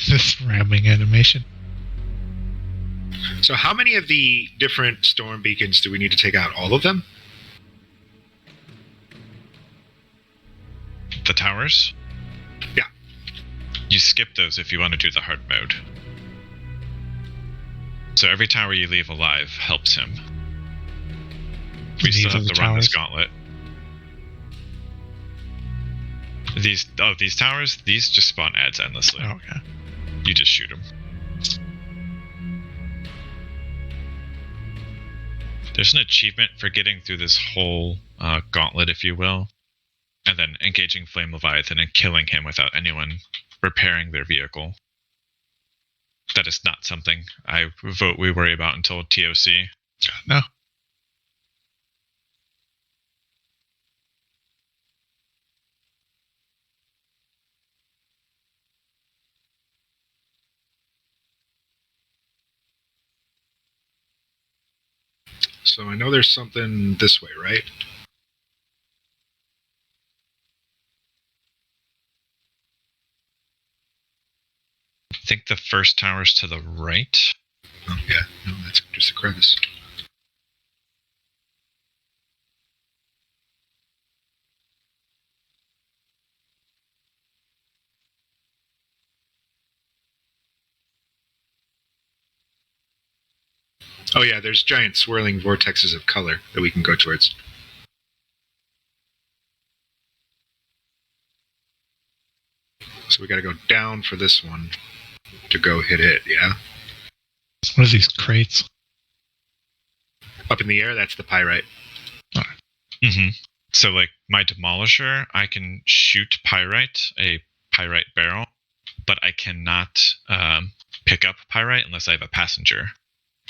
This ramming animation. So how many of the different storm beacons do we need to take out? All of them? The towers? Yeah. You skip those if you want to do the hard mode. So every tower you leave alive helps him. We still have to run this gauntlet. These towers, these just spawn ads endlessly. Oh, okay. You just shoot them. There's an achievement for getting through this whole gauntlet, if you will, and then engaging Flame Leviathan and killing him without anyone repairing their vehicle. That is not something I vote we worry about until TOC. No. So I know there's something this way, right? I think the first tower's to the right. Oh, yeah. No, that's just a crevice. Oh, yeah, there's giant swirling vortexes of color that we can go towards. So we gotta go down for this one to go hit it, yeah? What are these crates? Up in the air, that's the pyrite. Oh. Mm-hmm. So, like, my Demolisher, I can shoot pyrite, a pyrite barrel, but I cannot pick up pyrite unless I have a passenger.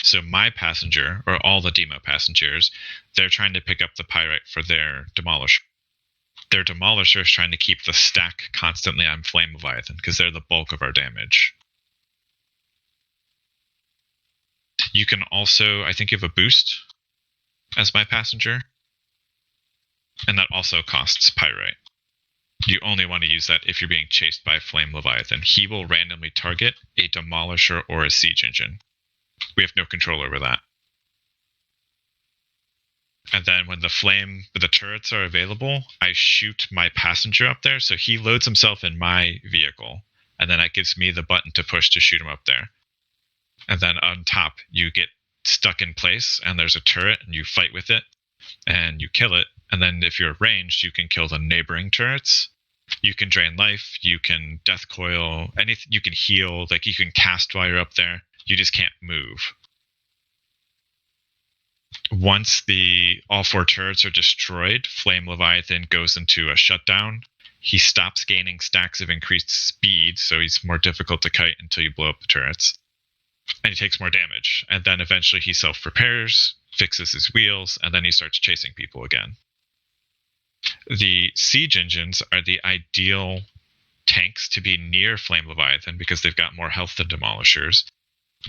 So my passenger, or all the demo passengers, they're trying to pick up the pyrite for their Demolisher. Their Demolisher is trying to keep the stack constantly on Flame Leviathan, because they're the bulk of our damage. You can also, I think you have a boost as my passenger, and that also costs pyrite. You only want to use that if you're being chased by Flame Leviathan. He will randomly target a Demolisher or a Siege Engine. We have no control over that. And then when the turrets are available, I shoot my passenger up there, so he loads himself in my vehicle, and then that gives me the button to push to shoot him up there. And then on top, you get stuck in place, and there's a turret, and you fight with it, and you kill it. And then if you're ranged, you can kill the neighboring turrets. You can drain life, you can death coil, anything. You can heal, like you can cast while you're up there. You just can't move. Once all 4 turrets are destroyed, Flame Leviathan goes into a shutdown. He stops gaining stacks of increased speed, so he's more difficult to kite until you blow up the turrets. And he takes more damage. And then eventually he self-repairs, fixes his wheels, and then he starts chasing people again. The Siege Engines are the ideal tanks to be near Flame Leviathan because they've got more health than Demolishers.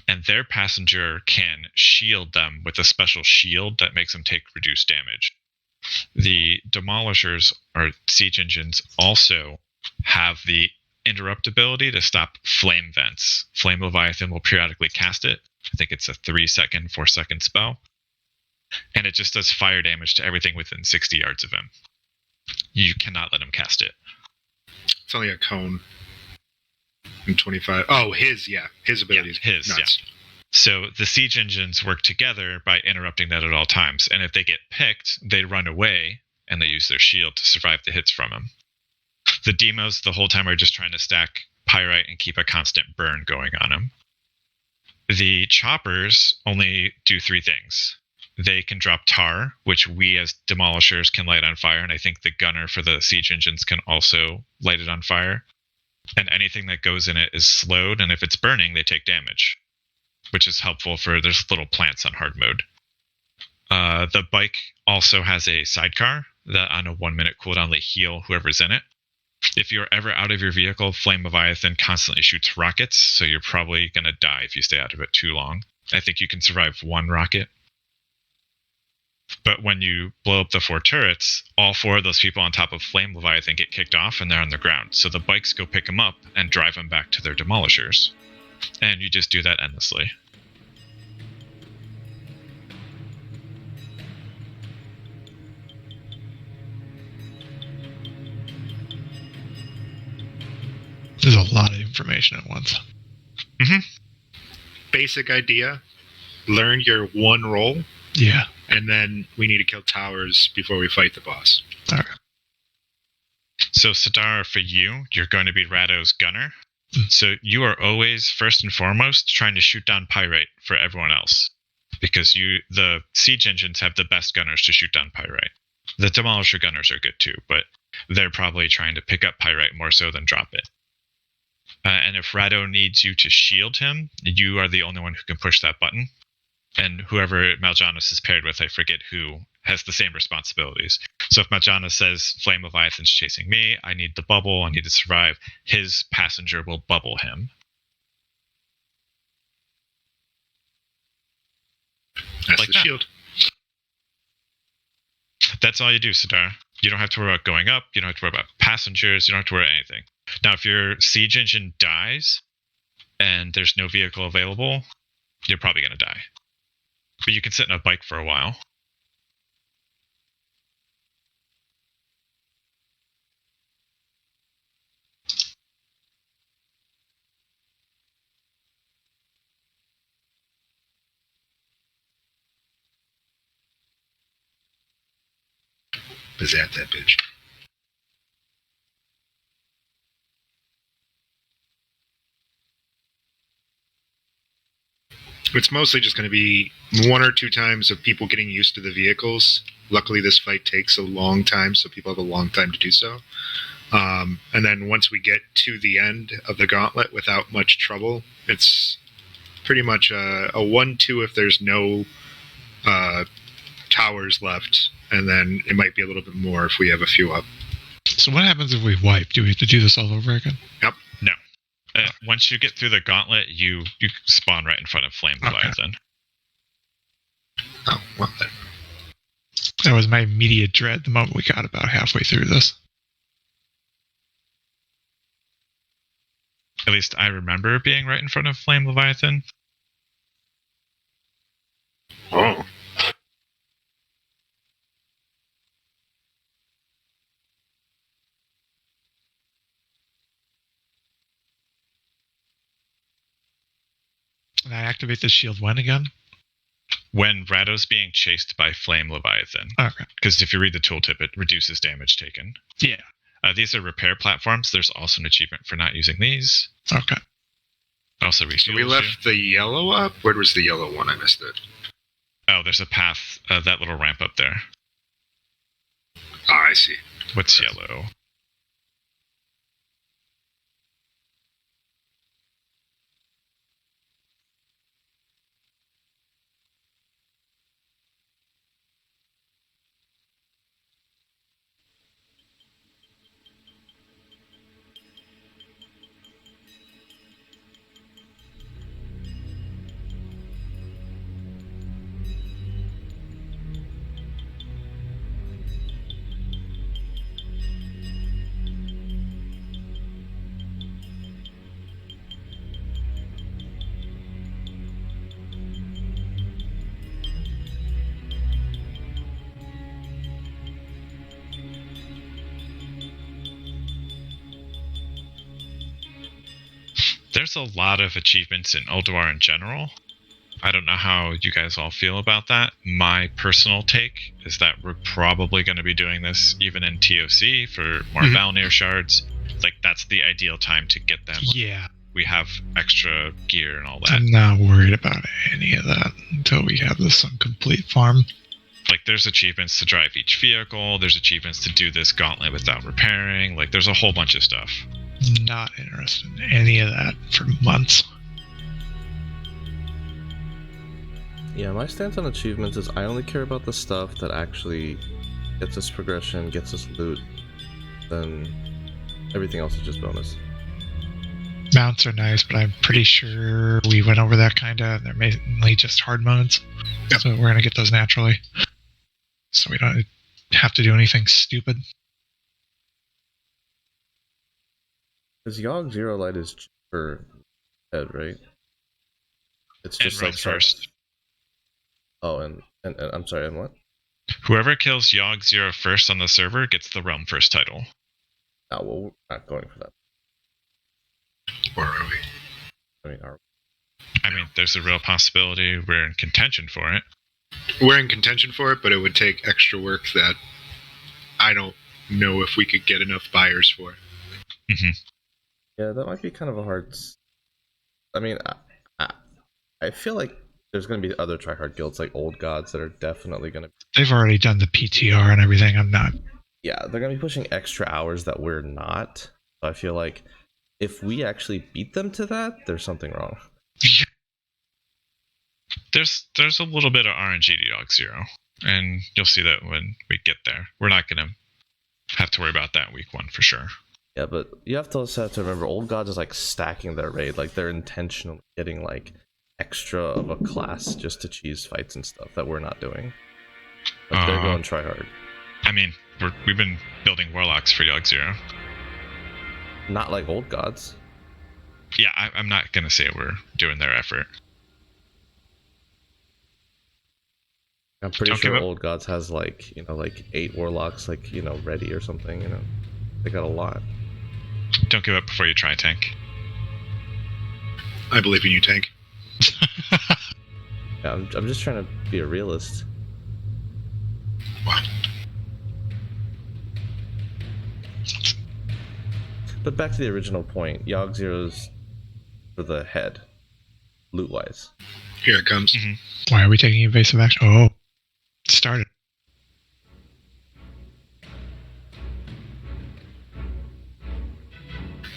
And their passenger can shield them with a special shield that makes them take reduced damage. The Demolishers, or Siege Engines, also have the interrupt ability to stop flame vents. Flame Leviathan will periodically cast it. I think it's a 3-second, 4-second spell. And it just does fire damage to everything within 60 yards of him. You cannot let him cast it. It's only a cone. And 25. Oh, his abilities. Yeah, his, nuts. Yeah. So the Siege Engines work together by interrupting that at all times. And if they get picked, they run away and they use their shield to survive the hits from him. The demos the whole time are just trying to stack pyrite and keep a constant burn going on him. The choppers only do 3 things. They can drop tar, which we as Demolishers can light on fire, and I think the gunner for the Siege Engines can also light it on fire. And anything that goes in it is slowed, and if it's burning, they take damage, which is helpful for there's little plants on hard mode. The bike also has a sidecar that on a 1-minute cooldown they heal whoever's in it. If you're ever out of your vehicle, Flame Leviathan constantly shoots rockets, so you're probably going to die if you stay out of it too long. I think you can survive 1 rocket. But when you blow up the 4 turrets, all 4 of those people on top of Flame Leviathan get kicked off and they're on the ground. So the bikes go pick them up and drive them back to their demolishers. And you just do that endlessly. There's a lot of information at once. Basic idea: learn your one role, Yeah. and then we need to kill towers before we fight the boss. All right. So Sidar, for you, you're going to be Rado's gunner. So you are always, first and foremost, trying to shoot down Pyrite for everyone else. Because the siege engines have the best gunners to shoot down Pyrite. The Demolisher gunners are good too, but they're probably trying to pick up Pyrite more so than drop it. And if Rado needs you to shield him, you are the only one who can push that button. And whoever Mal'Janis is paired with, I forget who, has the same responsibilities. So if Mal'Janis says, Flame Leviathan's chasing me, I need the bubble, I need to survive, his passenger will bubble him. That's Like the that. shield. That's all you do, Sidar. You don't have to worry about going up, you don't have to worry about passengers, you don't have to worry about anything. Now, if your siege engine dies and there's no vehicle available, you're probably going to die. But you can sit in a bike for a while. Pizzazz that bitch. It's mostly just going to be 1 or 2 times of people getting used to the vehicles. Luckily, this fight takes a long time, so people have a long time to do so. And then once we get to the end of the gauntlet without much trouble, it's pretty much a 1-2 if there's no towers left, and then it might be a little bit more if we have a few up. So what happens if we wipe? Do we have to do this all over again? Yep. No. Once you get through the gauntlet, you spawn right in front of Flame Leviathan. Oh, well then. That was my immediate dread the moment we got about halfway through this. At least I remember being right in front of Flame Leviathan. Oh. And I activate this shield when again? When Rado's being chased by Flame Leviathan. Okay. Because if you read the tooltip, it reduces damage taken. Yeah. These are repair platforms. There's also an achievement for not using these. Okay. Also So refuels we you. left the yellow up? Where was the yellow one? I missed it. Oh, there's a path, that little ramp up there. Ah, I see. What's yellow? There's a lot of achievements in Ulduar in general. I don't know how you guys all feel about that. My personal take is that we're probably going to be doing this even in TOC for more Valnir shards. Like, that's the ideal time to get them. Yeah. We have extra gear and all that. I'm not worried about any of that until we have this on complete farm. Like, there's achievements to drive each vehicle. There's achievements to do this gauntlet without repairing. Like, there's a whole bunch of stuff. Not interested in any of that for months. Yeah, my stance on achievements is I only care about the stuff that actually gets us progression, gets us loot. Then everything else is just bonus. Mounts are nice, but I'm pretty sure we went over that kind of. They're mainly just hard modes. Yep. So we're going to get those naturally. so we don't have to do anything stupid. Because Yogg Zero Light is cheaper head, right? It's And just Realm like first. Oh, and I'm sorry, and what? Whoever kills Yogg Zero first on the server gets the Realm First title. Oh, well, we're not going for that. Or are we? I mean, I mean, there's a real possibility we're in contention for it. We're in contention for it, but it would take extra work that I don't know if we could get enough buyers for. Mm-hmm. Yeah, that might be kind of a hard. I mean, I feel like there's going to be other tryhard guilds like Old Gods that are definitely going to. They've already done the PTR and everything. I'm not. Yeah, they're going to be pushing extra hours that we're not. So I feel like if we actually beat them to that, there's something wrong. There's a little bit of RNG to Yogg Zero, and you'll see that when we get there. We're not going to have to worry about that week 1 for sure. Yeah, but you also have to remember, Old Gods is like stacking their raid. Like they're intentionally getting like extra of a class just to cheese fights and stuff that we're not doing. Like they're going try hard. I mean, we've been building warlocks for Yogg Zero. Not like Old Gods. Yeah, I'm not gonna say we're doing their effort. I'm pretty sure Old Gods has like 8 warlocks ready or something. They got a lot. Don't give up before you try, Tank. I believe in you, Tank. Yeah, I'm just trying to be a realist. What? But back to the original point, Yogg Zero's for the head, loot-wise. Here it comes. Mm-hmm. Why are we taking evasive action? Oh, it started.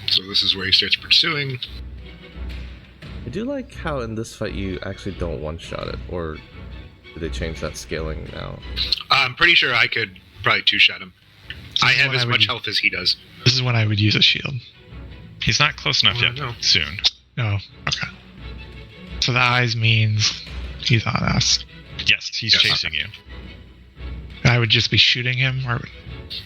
So this is where he starts pursuing. I do like how in this fight you actually don't one-shot it, or did they change that scaling now? I'm pretty sure I could probably two-shot him. I have as much health as he does. This is when I would use a shield. He's not close enough yet. No. Soon. No, okay. So the eyes means he's on us. Yes, he's chasing you. I would just be shooting him, or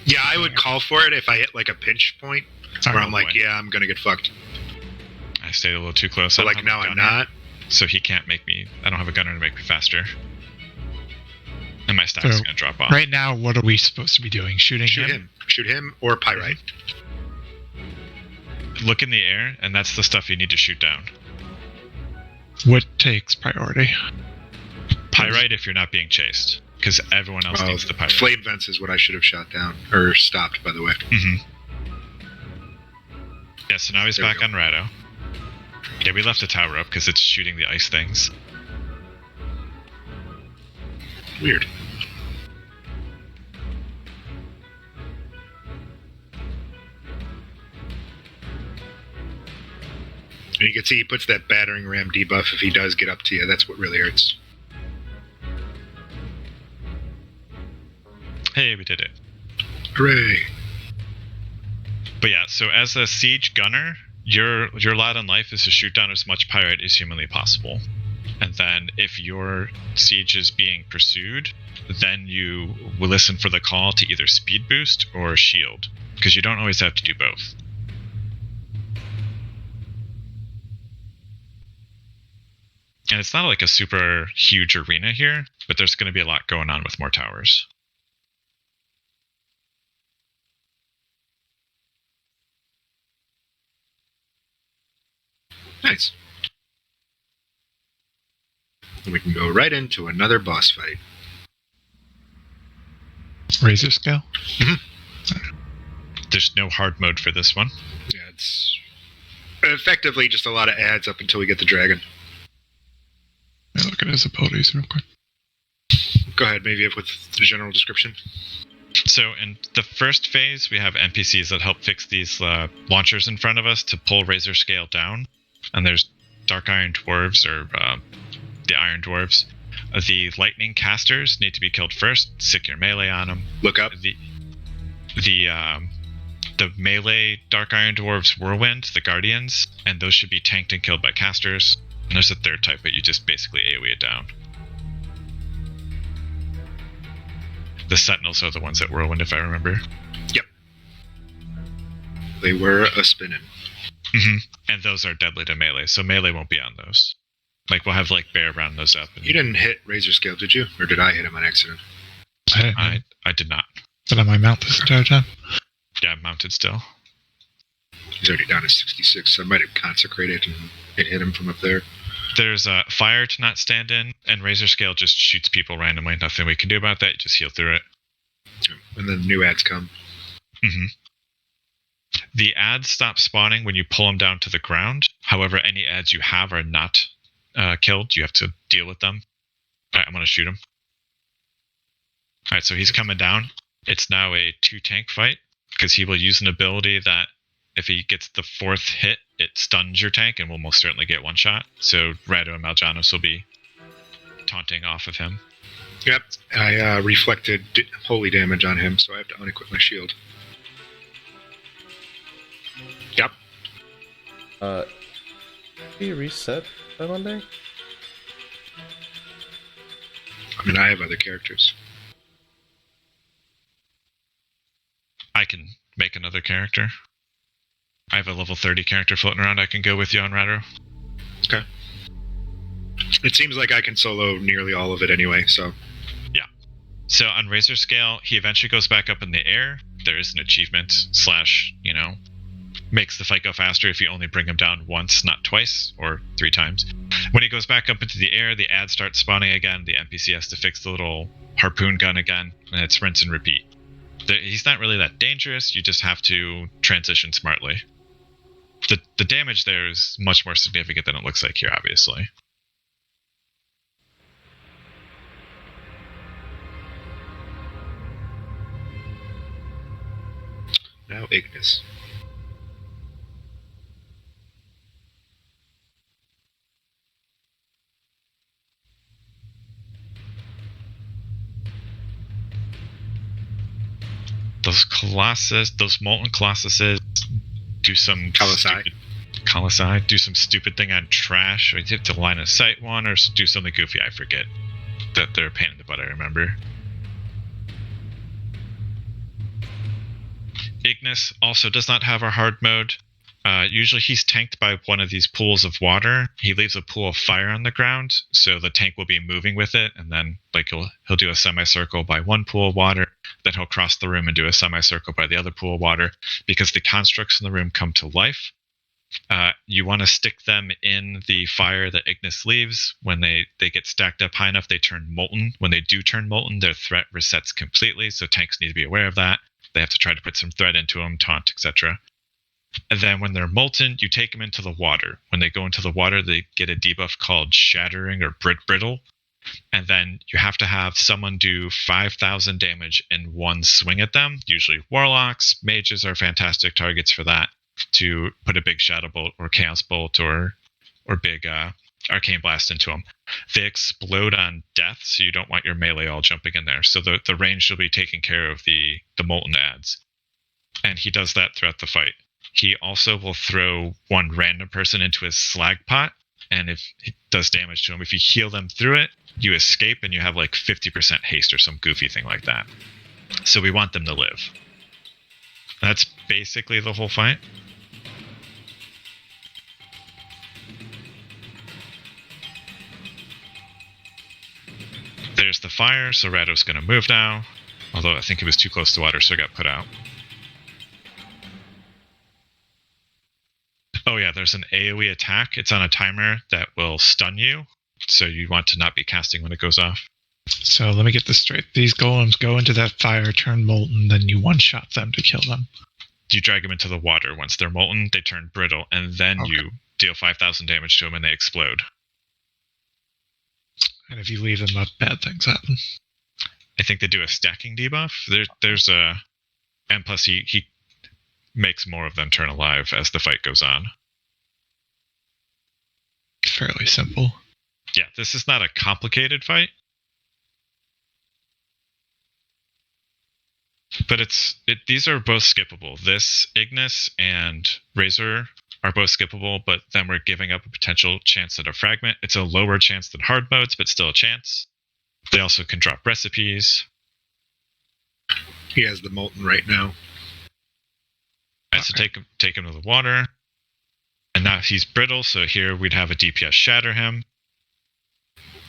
Yeah, I would call for it if I hit like a pinch point where I'm like, yeah, I'm gonna get fucked. I stayed a little too close. But like now I'm not. So he can't make me. I don't have a gunner to make me faster. And my stack's gonna drop off. Right now, what are we supposed to be doing? Shooting him? Shoot him or Pyrite. Look in the air, and that's the stuff you need to shoot down. What takes priority? Pyrite if you're not being chased, because everyone else needs the Pyrite. Flame vents is what I should have shot down or stopped. By the way. Mm-hmm. Yeah. So now he's back on Rado. Yeah, we left the tower up because it's shooting the ice things. Weird. And you can see he puts that battering ram debuff if he does get up to you. That's what really hurts. Hey, we did it. Hooray. But yeah, so as a siege gunner, your lot in life is to shoot down as much Pyrite as humanly possible. And then if your siege is being pursued, then you will listen for the call to either speed boost or shield, because you don't always have to do both. And it's not like a super huge arena here, but there's going to be a lot going on with more towers. Nice. And we can go right into another boss fight. Razor scale? There's no hard mode for this one. Yeah, it's effectively just a lot of ads up until we get the dragon. Yeah, look at his abilities real quick. Go ahead, maybe with the general description. So in the first phase, we have NPCs that help fix these launchers in front of us to pull Razor Scale down. And there's Dark Iron Dwarves, or the Iron Dwarves. The Lightning Casters need to be killed first. Sick your melee on them. Look up. The melee Dark Iron Dwarves Whirlwind, the Guardians, and those should be tanked and killed by casters. And there's a third type, but you just basically AoE it down. The Sentinels are the ones that whirlwind, if I remember. They were a spinning. Mm-hmm. And those are deadly to melee, so melee won't be on those. Like, we'll have, like, Bear round those up. And You didn't hit Razor Scale, did you? Or did I hit him on accident? I didn't know. I did not. But on my mount this entire time. Yeah, I'm mounted still. He's already down to 66, so I might have consecrated and it hit him from up there. There's fire to not stand in, and Razor Scale just shoots people randomly. Nothing we can do about that. You just heal through it. And then new ads come. Mm-hmm. The ads stop spawning when you pull them down to the ground. However, any ads you have are not killed. You have to deal with them. All right, I'm going to shoot him. All right, so he's coming down. It's now a 2-tank fight, because he will use an ability that if he gets the 4th hit, it stuns your tank and will most certainly get one shot. So Rado and Maljanos will be taunting off of him. Yep, I reflected holy damage on him, so I have to unequip my shield. Yep. Did we reset by Monday? I mean, I have other characters. I can make another character. I have a level 30 character floating around I can go with you on Rado. Okay. It seems like I can solo nearly all of it anyway, so... So on Razor Scale, he eventually goes back up in the air. There is an achievement / makes the fight go faster if you only bring him down once, not twice, or 3 times. When he goes back up into the air, the ads start spawning again. The NPC has to fix the little harpoon gun again, and it's rinse and repeat. He's not really that dangerous. You just have to transition smartly. The damage there is much more significant than it looks like here, obviously. Now Ignis. Those molten colossuses do some Colossi do some stupid thing on trash, or you have to line of sight one, or do something goofy. I forget. That they're a pain in the butt. I remember. Ignis also does not have a hard mode. Usually he's tanked by one of these pools of water. He leaves a pool of fire on the ground, so the tank will be moving with it, and then he'll do a semicircle by one pool of water, then he'll cross the room and do a semicircle by the other pool of water. Because the constructs in the room come to life, you want to stick them in the fire that Ignis leaves. When they get stacked up high enough, they turn molten. When they do turn molten, their threat resets completely, so tanks need to be aware of that. They have to try to put some threat into them, taunt, etc. And then when they're molten, you take them into the water. When they go into the water, they get a debuff called Shattering or Brittle. And then you have to have someone do 5,000 damage in one swing at them. Usually warlocks, mages are fantastic targets for that, to put a big Shadow Bolt or Chaos Bolt or big Arcane Blast into them. They explode on death, so you don't want your melee all jumping in there. So the range will be taking care of the molten ads. And he does that throughout the fight. He also will throw one random person into his slag pot, and if it does damage to him, if you heal them through it, you escape and you have like 50% haste or some goofy thing like that. So we want them to live. That's basically the whole fight. There's the fire, so Rado's going to move now. Although I think he was too close to water, so he got put out. Oh yeah, there's an AoE attack. It's on a timer that will stun you, so you want to not be casting when it goes off. So let me get this straight. These golems go into that fire, turn molten, then you one-shot them to kill them. You drag them into the water. Once they're molten, they turn brittle, and then you deal 5,000 damage to them and they explode. And if you leave them up, bad things happen. I think they do a stacking debuff. There's a... And plus he makes more of them turn alive as the fight goes on. Fairly simple. Yeah, this is not a complicated fight. But these are both skippable. This, Ignis and Razor are both skippable, but then we're giving up a potential chance at a fragment. It's a lower chance than hard modes, but still a chance. They also can drop recipes. He has the molten right now. Alright, so take him to the water. And now he's brittle, so here we'd have a DPS shatter him.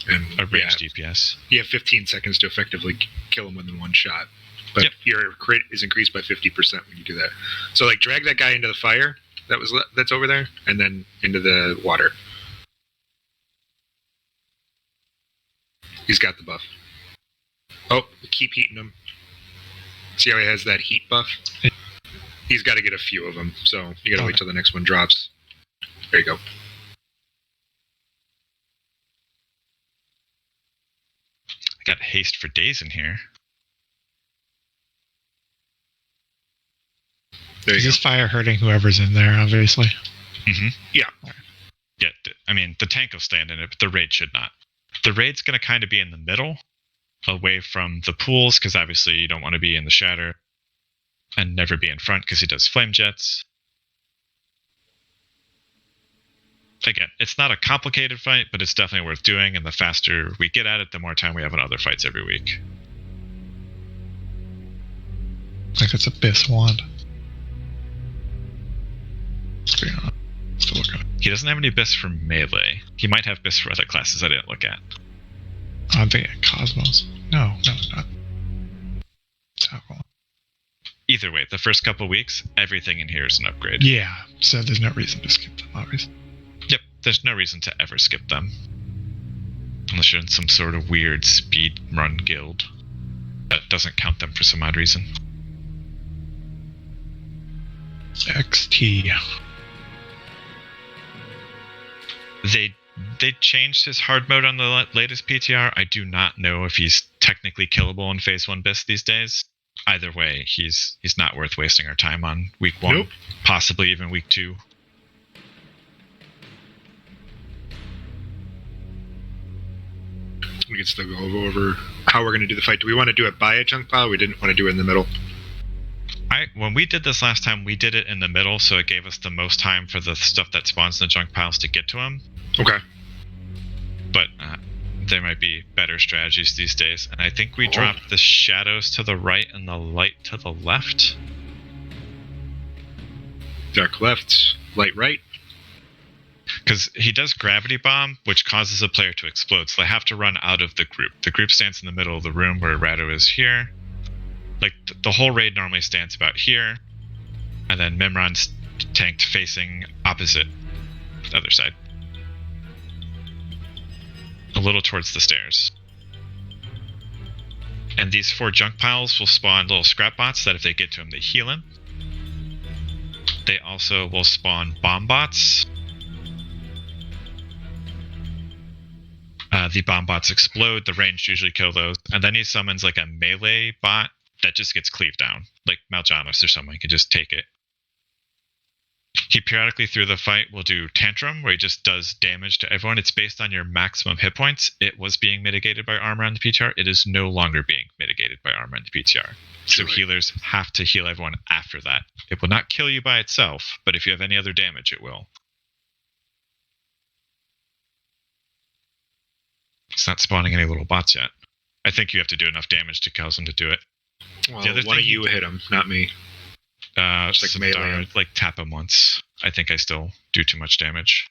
And A ranged DPS. you have 15 seconds to effectively kill him within one shot. But Yep. your crit is increased by 50% when you do that. So like drag that guy into the fire that's over there, and then into the water. He's got the buff. Oh, keep heating him. See how he has that heat buff? He's got to get a few of them, so you got to wait till the next one drops. There you go. I got haste for days in here. There Is you this go. fire hurting whoever's in there, obviously? Mm-hmm. Yeah. Yeah, I mean, the tank will stand in it, but the raid should not. The raid's going to kind of be in the middle, away from the pools, because obviously you don't want to be in the shatter, and never be in front, because he does flame jets. Again, it's not a complicated fight, but it's definitely worth doing, and the faster we get at it, the more time we have in other fights every week. Like it's Abyss Wand. Let's be honest. Still looking. He doesn't have any Abyss for melee. He might have Abyss for other classes I didn't look at. I'm thinking Cosmos. No, not. Alcohol. Either way, the first couple weeks, everything in here is an upgrade. Yeah, so there's no reason to skip them, obviously. Yep, there's no reason to ever skip them. Unless you're in some sort of weird speed run guild that doesn't count them for some odd reason. XT. They changed his hard mode on the latest PTR. I do not know if he's technically killable in Phase 1 Bis these days. Either way, he's not worth wasting our time on week 1. Nope. Possibly even week 2. We can still go over how we're going to do the fight. Do we want to do it by a chunk pile? We didn't want to do it in the middle. When we did this last time, we did it in the middle, so it gave us the most time for the stuff that spawns in the junk piles to get to him. Okay. But there might be better strategies these days. And I think we dropped the shadows to the right and the light to the left. Dark left, light right. Because he does gravity bomb, which causes a player to explode, so they have to run out of the group. The group stands in the middle of the room where Rado is here. Like, the whole raid normally stands about here, and then Mimron's tanked facing opposite the other side. A little towards the stairs. And these 4 junk piles will spawn little scrap bots that if they get to him, they heal him. They also will spawn bomb bots. The bomb bots explode, the ranged usually kill those, and then he summons like a melee bot that just gets cleaved down, like Mal'Janos or someone can just take it. He periodically through the fight will do Tantrum, where he just does damage to everyone. It's based on your maximum hit points. It was being mitigated by armor on the PTR. It is no longer being mitigated by armor on the PTR. So healers have to heal everyone after that. It will not kill you by itself, but if you have any other damage, it will. It's not spawning any little bots yet. I think you have to do enough damage to cause them to do it. Well, The other one thing of you hit him, not me. Just like melee. Like tap him once. I think I still do too much damage.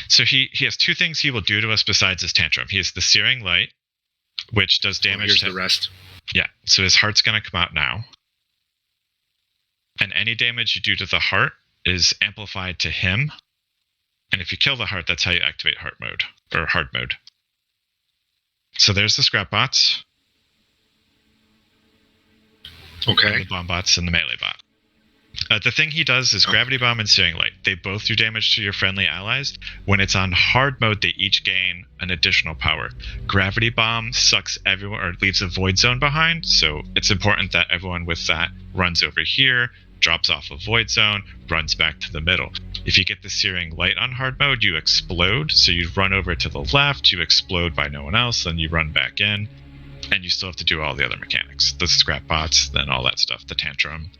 So he has 2 things he will do to us besides his tantrum. He has the Searing Light, which does damage Here's to... the rest. Yeah, so his heart's going to come out now. And any damage you do to the heart is amplified to him. And if you kill the heart, that's how you activate heart mode, or hard mode. So there's the scrap bots. Okay. The bomb bots and the melee bot. The thing he does is Gravity Bomb and Searing Light. They both do damage to your friendly allies. When it's on hard mode, they each gain an additional power. Gravity Bomb sucks everyone or leaves a void zone behind, so it's important that everyone with that runs over here, drops off a void zone, runs back to the middle. If you get the Searing Light on hard mode, you explode, so you run over to the left, you explode by no one else, then you run back in, and you still have to do all the other mechanics. The scrap bots, then all that stuff, the tantrum.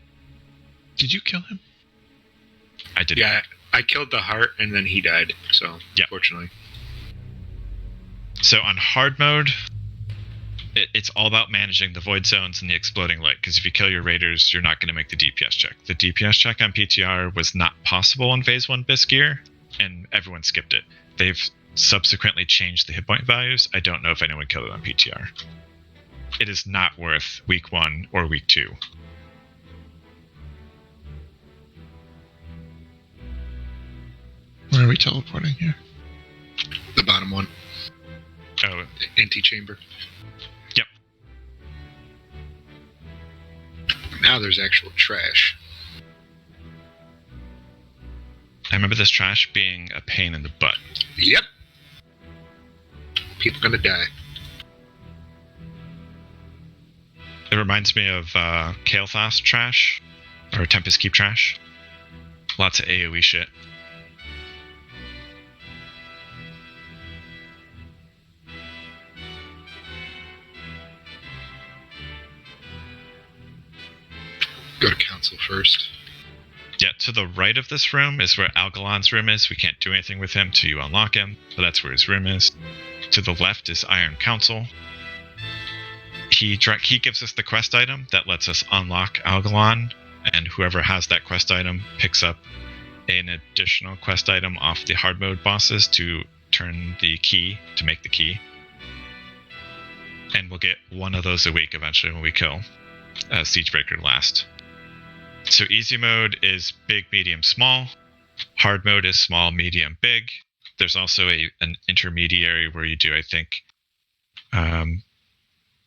Did you kill him? I did. Yeah, I killed the heart and then he died, so Yeah. fortunately. So on hard mode, It's all about managing the void zones and the exploding light, because if you kill your raiders, you're not going to make the DPS check. The DPS check on PTR was not possible in Phase 1 Bisc Gear, and everyone skipped it. They've subsequently changed the hit point values. I don't know if anyone killed it on PTR. It is not worth Week 1 or Week 2. Where are we teleporting here? The bottom one. Oh, The antechamber. Yep. Now there's actual trash. I remember this trash being a pain in the butt. Yep. People gonna die. It reminds me of Kael'thas trash, or Tempest Keep trash. Lots of AoE shit. Go to council first. Yeah, to the right of this room is where Algalon's room is. We can't do anything with him till you unlock him, but that's where his room is. To the left is Iron Council. He gives us the quest item that lets us unlock Algalon, and whoever has that quest item picks up an additional quest item off the hard mode bosses to turn the key, to make the key. And we'll get one of those a week eventually when we kill Siegebreaker last. So easy mode is big, medium, small. Hard mode is small, medium, big. There's also an intermediary where you do, I think,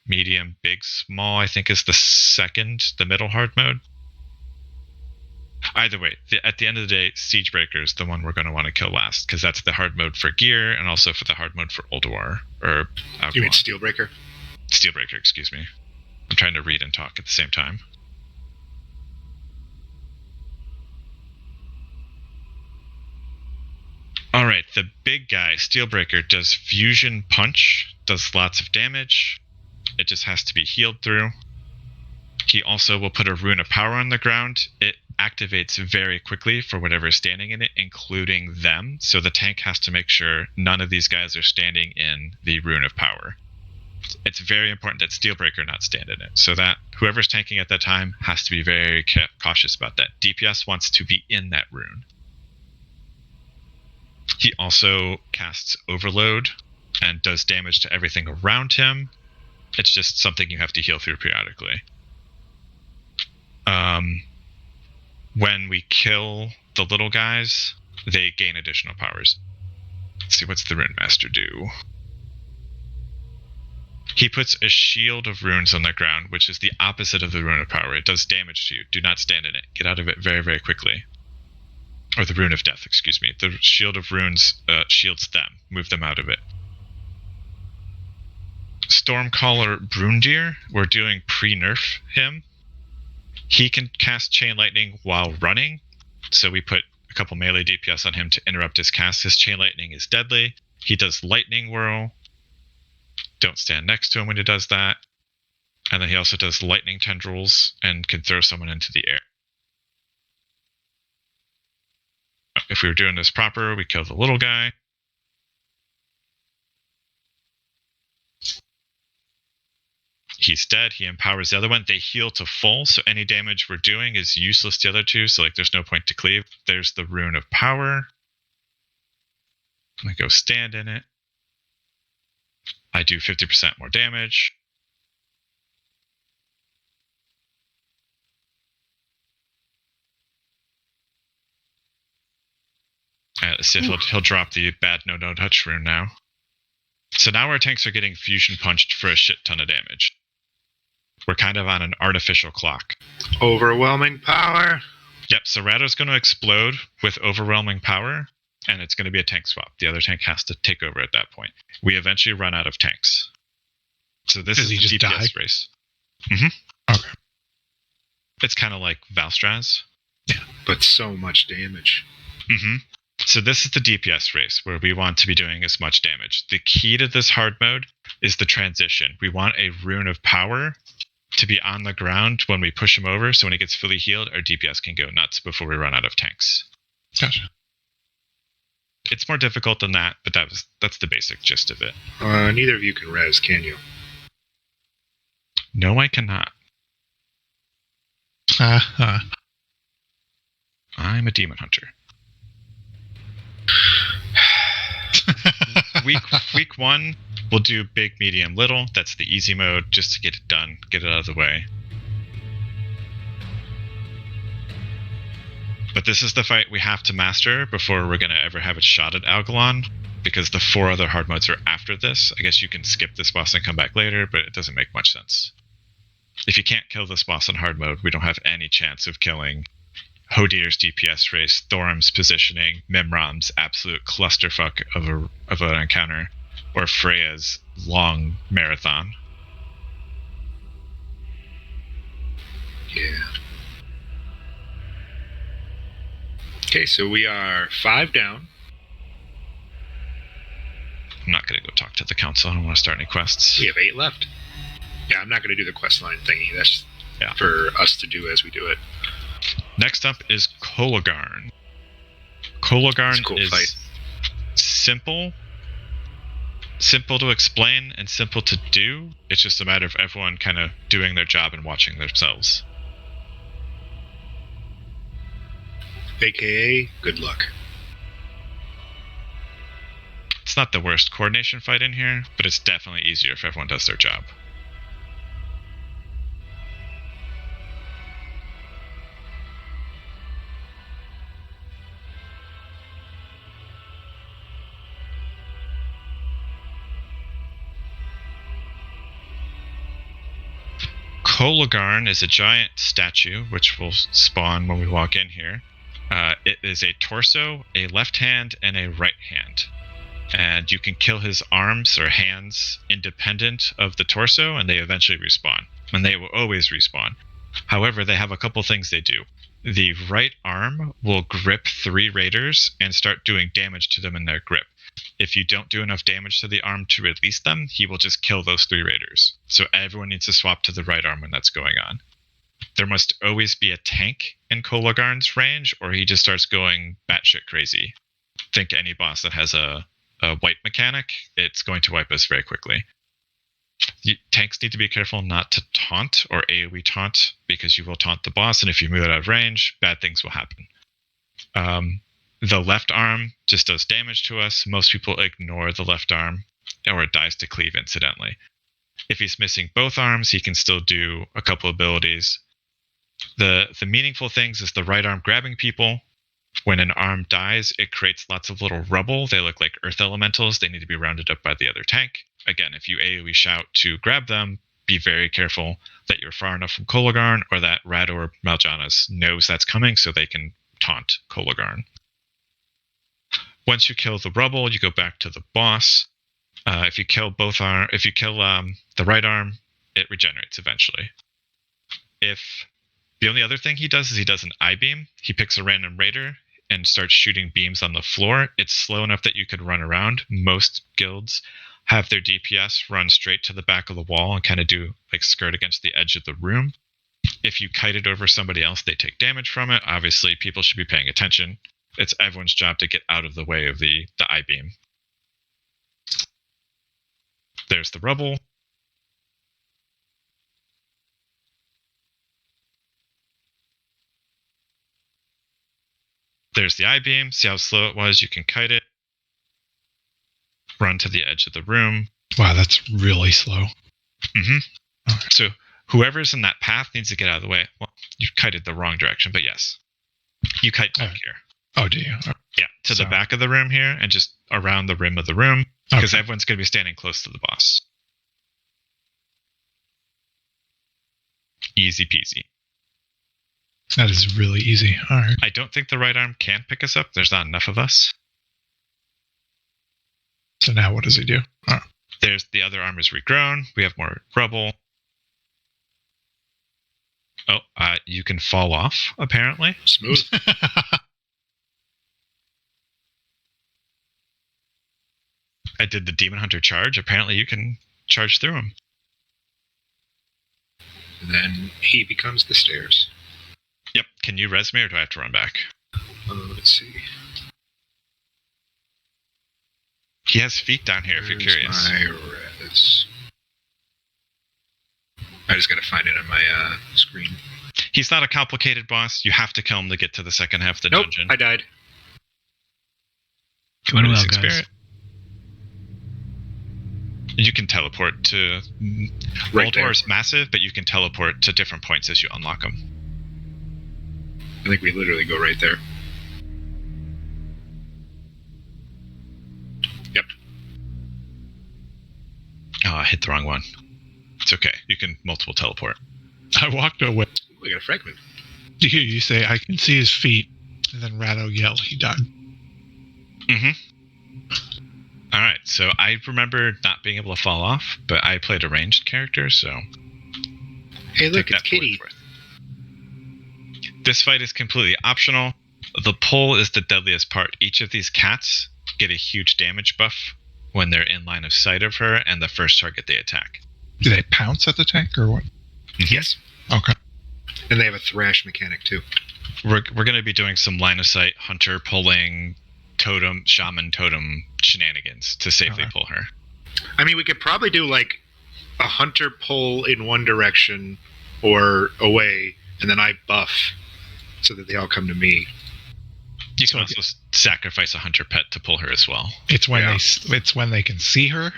medium, big, small, I think is the middle hard mode. Either way, at the end of the day, Siegebreaker is the one we're going to want to kill last, because that's the hard mode for gear and also for the hard mode for Ulduar. Or Algalon. You mean Steelbreaker? Steelbreaker, excuse me. I'm trying to read and talk at the same time. Alright, the big guy, Steelbreaker, does Fusion Punch, does lots of damage. It just has to be healed through. He also will put a Rune of Power on the ground. It activates very quickly for whatever is standing in it, including them. So the tank has to make sure none of these guys are standing in the Rune of Power. It's very important that Steelbreaker not stand in it. So that whoever's tanking at that time has to be very cautious about that. DPS wants to be in that rune. He also casts Overload and does damage to everything around him. It's just something you have to heal through periodically. When we kill the little guys, they gain additional powers. Let's see, what's the Rune Master do? He puts a shield of runes on the ground, which is the opposite of the Rune of Power. It does damage to you. Do not stand in it. Get out of it very, very quickly. Or the Rune of Death, excuse me. The shield of runes shields them. Move them out of it. Stormcaller Brundir, we're doing pre-nerf him. He can cast Chain Lightning while running, so we put a couple melee DPS on him to interrupt his cast. His Chain Lightning is deadly. He does Lightning Whirl. Don't stand next to him when he does that. And then he also does Lightning Tendrils and can throw someone into the air. If we were doing this proper, we kill the little guy. He's dead. He empowers the other one. They heal to full, so any damage we're doing is useless to the other two, so there's no point to cleave. There's the Rune of Power. I'm going to go stand in it. I do 50% more damage. Let's see if he'll drop the bad no-touch rune now. So now our tanks are getting fusion punched for a shit ton of damage. We're kind of on an artificial clock. Overwhelming power. Yep, so Rado's going to explode with overwhelming power, and it's going to be a tank swap. The other tank has to take over at that point. We eventually run out of tanks. So this is the DPS race. Mm-hmm. Okay. It's kind of like Valstraz. Yeah, but so much damage. Mm-hmm. So this is the DPS race where we want to be doing as much damage. The key to this hard mode is the transition. We want a Rune of Power to be on the ground when we push him over, so when he gets fully healed, our DPS can go nuts before we run out of tanks. Gotcha. It's more difficult than that, but that's the basic gist of it. Neither of you can res, can you? No, I cannot. I'm a demon hunter. Week 1, we'll do big, medium, little. That's the easy mode, just to get it done, get it out of the way. But this is the fight we have to master before we're going to ever have a shot at Algalon, because the 4 other hard modes are after this. I guess you can skip this boss and come back later, but it doesn't make much sense. If you can't kill this boss in hard mode, we don't have any chance of killing Hodier's DPS race, Thorum's positioning, Mimram's absolute clusterfuck of an encounter, or Freya's long marathon. Yeah. Okay, so we are 5 down. I'm not going to go talk to the council. I don't want to start any quests. We have 8 left. Yeah, I'm not going to do the quest line thingy. That's for us to do as we do it. Next up is Kolagarn. Kolagarn Cool is fight. simple to explain and simple to do. It's just a matter of everyone kind of doing their job and watching themselves. AKA, good luck. It's not the worst coordination fight in here, but it's definitely easier if everyone does their job. Kolagarn is a giant statue, which will spawn when we walk in here. It is a torso, a left hand, and a right hand. And you can kill his arms or hands independent of the torso, and they eventually respawn. And they will always respawn. However, they have a couple things they do. The right arm will grip 3 raiders and start doing damage to them in their grip. If you don't do enough damage to the arm to release them, he will just kill those 3 raiders. So everyone needs to swap to the right arm when that's going on. There must always be a tank in Kolagarn's range, or he just starts going batshit crazy. Think any boss that has a wipe mechanic, it's going to wipe us very quickly. Tanks need to be careful not to taunt or AoE taunt, because you will taunt the boss, and if you move it out of range, bad things will happen. The left arm just does damage to us. Most people ignore the left arm, or it dies to cleave incidentally. If he's missing both arms, he can still do a couple abilities. The meaningful things is the right arm grabbing people. When an arm dies, it creates lots of little rubble. They look like earth elementals. They need to be rounded up by the other tank. Again, if you AoE shout to grab them, be very careful that you're far enough from Kolagarn, or that Rad or Mal'Janas knows that's coming so they can taunt Kolagarn. Once you kill the rubble, you go back to the boss. If you kill the right arm, it regenerates eventually. The only other thing he does is he does an I-beam. He picks a random raider and starts shooting beams on the floor. It's slow enough that you could run around. Most guilds have their DPS run straight to the back of the wall and kind of do like skirt against the edge of the room. If you kite it over somebody else, they take damage from it. Obviously, people should be paying attention. It's everyone's job to get out of the way of the I-beam. There's the rubble. There's the I-beam. See how slow it was? You can kite it. Run to the edge of the room. Wow, that's really slow. Mm-hmm. Right. So whoever's in that path needs to get out of the way. Well, you kited the wrong direction, but yes. You kite back here. Oh, do you? Oh. Yeah, to the back of the room here and just around the rim of the room, because everyone's going to be standing close to the boss. Easy peasy. That is really easy. All right. I don't think the right arm can pick us up. There's not enough of us. So now what does he do? Oh. There's the other arm is regrown. We have more rubble. Oh, you can fall off, apparently. Smooth. I did the Demon Hunter charge. Apparently you can charge through him. And then he becomes the stairs. Yep. Can you res me, or do I have to run back? Let's see. He has feet down here if you're curious. My res? just got to find it on my screen. He's not a complicated boss. You have to kill him to get to the second half of the dungeon. I died. Doing well, Releasing guys. spirit. You can teleport to... Right there. Ulduar is massive, but you can teleport to different points as you unlock them. I think we literally go right there. Yep. Oh, I hit the wrong one. It's okay. You can multiple teleport. I walked away. We got a fragment. You say, I can see his feet. And then Rado yelled, he died. Mm-hmm. All right, so I remember not being able to fall off, but I played a ranged character, so... Hey, look, take it's that for what Kitty. it's worth. This fight is completely optional. The pull is the deadliest part. Each of these cats get a huge damage buff when they're in line of sight of her and the first target they attack. Do they pounce at the tank or what? Yes. Okay. And they have a thrash mechanic, too. We're going to be doing some line of sight hunter pulling totem, shaman totem shenanigans to safely Okay. pull her. I mean, we could probably do, like, a hunter pull in one direction or away, and then I buff so that they all come to me. You can also sacrifice a hunter pet to pull her as well. It's when Yeah. it's when they can see her.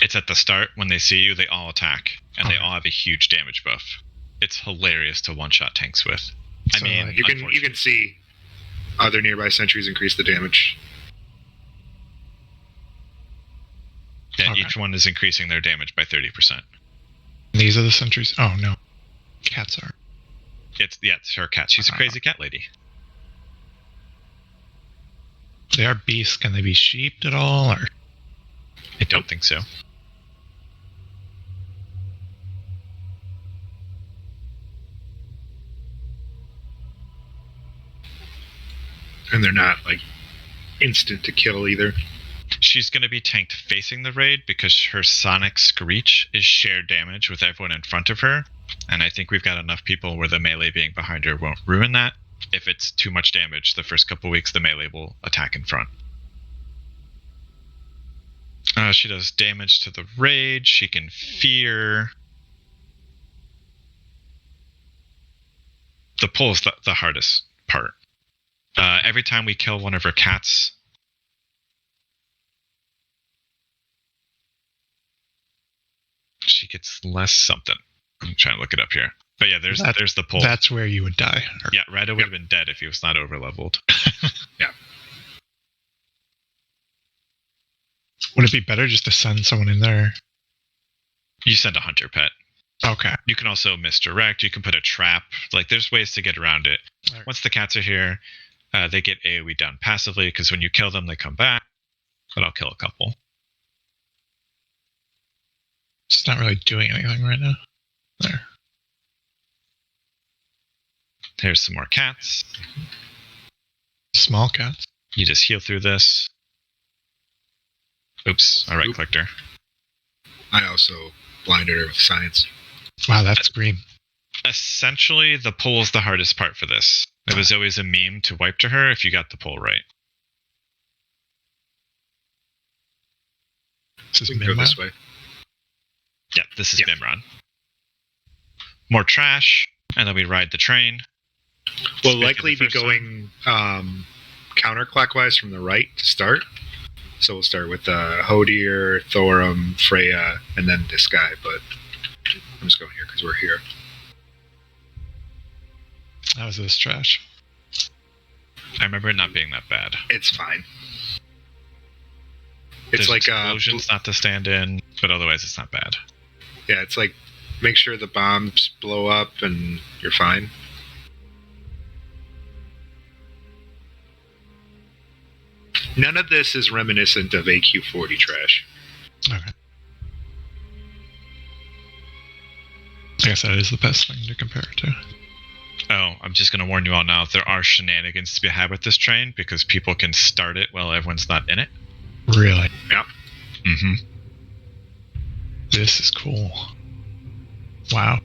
It's at the start. When they see you, they all attack, and they Okay. all have a huge damage buff. It's hilarious to one-shot tanks with. I So, mean, like, You can see other nearby sentries increase the damage. yeah, Okay. each one is increasing their damage by 30%. These are the sentries. Oh no, cats are. It's her cat. She's a crazy cat lady. They are beasts. Can they be sheeped at all? Or I don't think so. And they're not, like, instant to kill either. She's going to be tanked facing the raid because her sonic screech is shared damage with everyone in front of her. And I think we've got enough people where the melee being behind her won't ruin that. If it's too much damage, the first couple weeks, the melee will attack in front. She does damage to the raid. She can fear. The pull is the hardest part. Every time we kill one of her cats, she gets less something. I'm trying to look it up here. But yeah, there's the pull. that's where you would die. Or- Yeah, Rado would have been dead if he was not over-leveled. Would it be better just to send someone in there? You send a hunter pet. Okay. You can also misdirect. You can put a trap. Like, there's ways to get around it. Alright. Once the cats are here, they get AoE down passively, because when you kill them, they come back. But I'll kill a couple. It's not really doing anything right now. There. Here's some more cats. Small cats. You just heal through this. Oops, I right-clicked her. I also blinded her with science. Wow, that's green. Essentially, the pull is the hardest part for this. It was always a meme to wipe to her if you got the pull right. This is We can go Minmap. this way. Yeah, this is Yeah. Mimron. More trash, and then we ride the train. We'll Speaking likely of the be first going counterclockwise from the right to start. So we'll start with Hodir, Thorum, Freya, and then this guy. But I'm just going here because we're here. How is this trash? I remember it not being that bad. It's fine. It's There's like explosions not to stand in, but otherwise it's not bad. yeah, it's like make sure the bombs blow up and you're fine. None of this is reminiscent of AQ40 trash. Okay. I guess that is the best thing to compare it to. Oh, I'm just going to warn you all now, there are shenanigans to be had with this train because people can start it while everyone's not in it. Really? Yep. Mm-hmm. This is cool. Wow.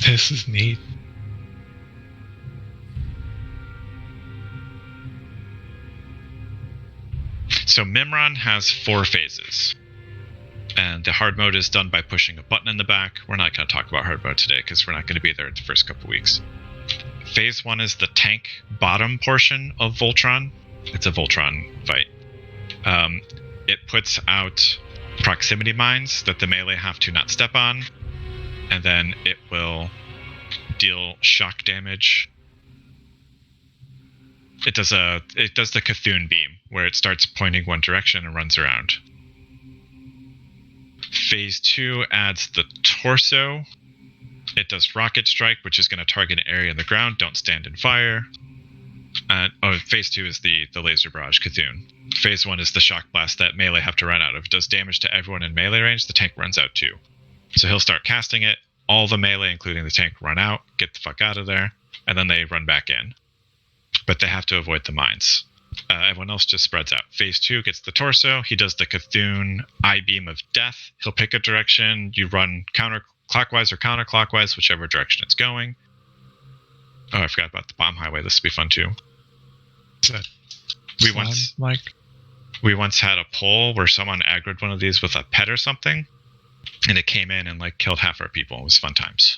This is neat. So So Mimron has 4 phases. And the hard mode is done by pushing a button in the back. We're not going to talk about hard mode today because we're not going to be there the first couple weeks. Phase 1 is the tank bottom portion of Voltron. It's a Voltron fight. It puts out proximity mines that the melee have to not step on. And then it will deal shock damage. It does the Cthulhu beam, where it starts pointing one direction and runs around. Phase 2 adds the torso. It does rocket strike, which is going to target an area in the ground. Don't stand and fire. Phase 2 is the laser barrage Cthulhu. Phase 1 is the shock blast that melee have to run out of. It does damage to everyone in melee range. The tank runs out too. So he'll start casting it. All the melee, including the tank, run out, get the fuck out of there, and then they run back in. But they have to avoid the mines. Everyone else just spreads out. Phase 2 gets the torso. He does the Cthulhu eye beam of death. He'll pick a direction. You run counterclockwise or counterclockwise, whichever direction it's going. Oh, I forgot about the bomb highway. This will be fun too. Is that We once had a poll where someone aggroed one of these with a pet or something, and it came in and like killed half our people. It was fun times.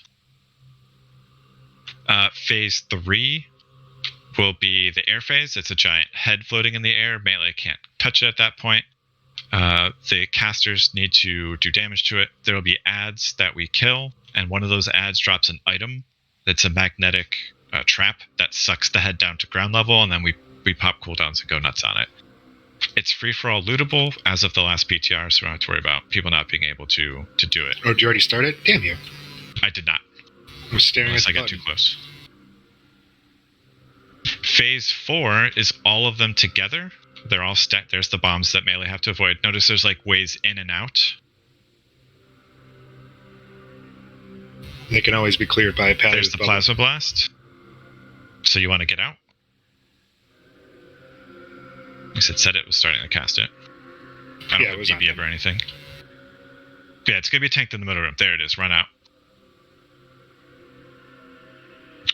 Phase 3 will be the air phase. It's a giant head floating in the air. Melee can't touch it at that point. The casters need to do damage to it. There will be ads that we kill, and one of those ads drops an item that's a magnetic trap that sucks the head down to ground level, and then we pop cooldowns and go nuts on it. It's free-for-all lootable as of the last PTR, so we don't have to worry about people not being able to do it. Oh, did you already start it? Damn you. I did not. I was staring Unless at I the got button. too close. Phase 4 is all of them together. They're all stacked. There's the bombs that melee have to avoid. Notice there's like ways in and out. They can always be cleared by a pad. There's the plasma blast. So you want to get out? I said it was starting to cast it. I don't have BB up or anything. Yeah, it's going to be tanked in the middle room. There it is. Run out.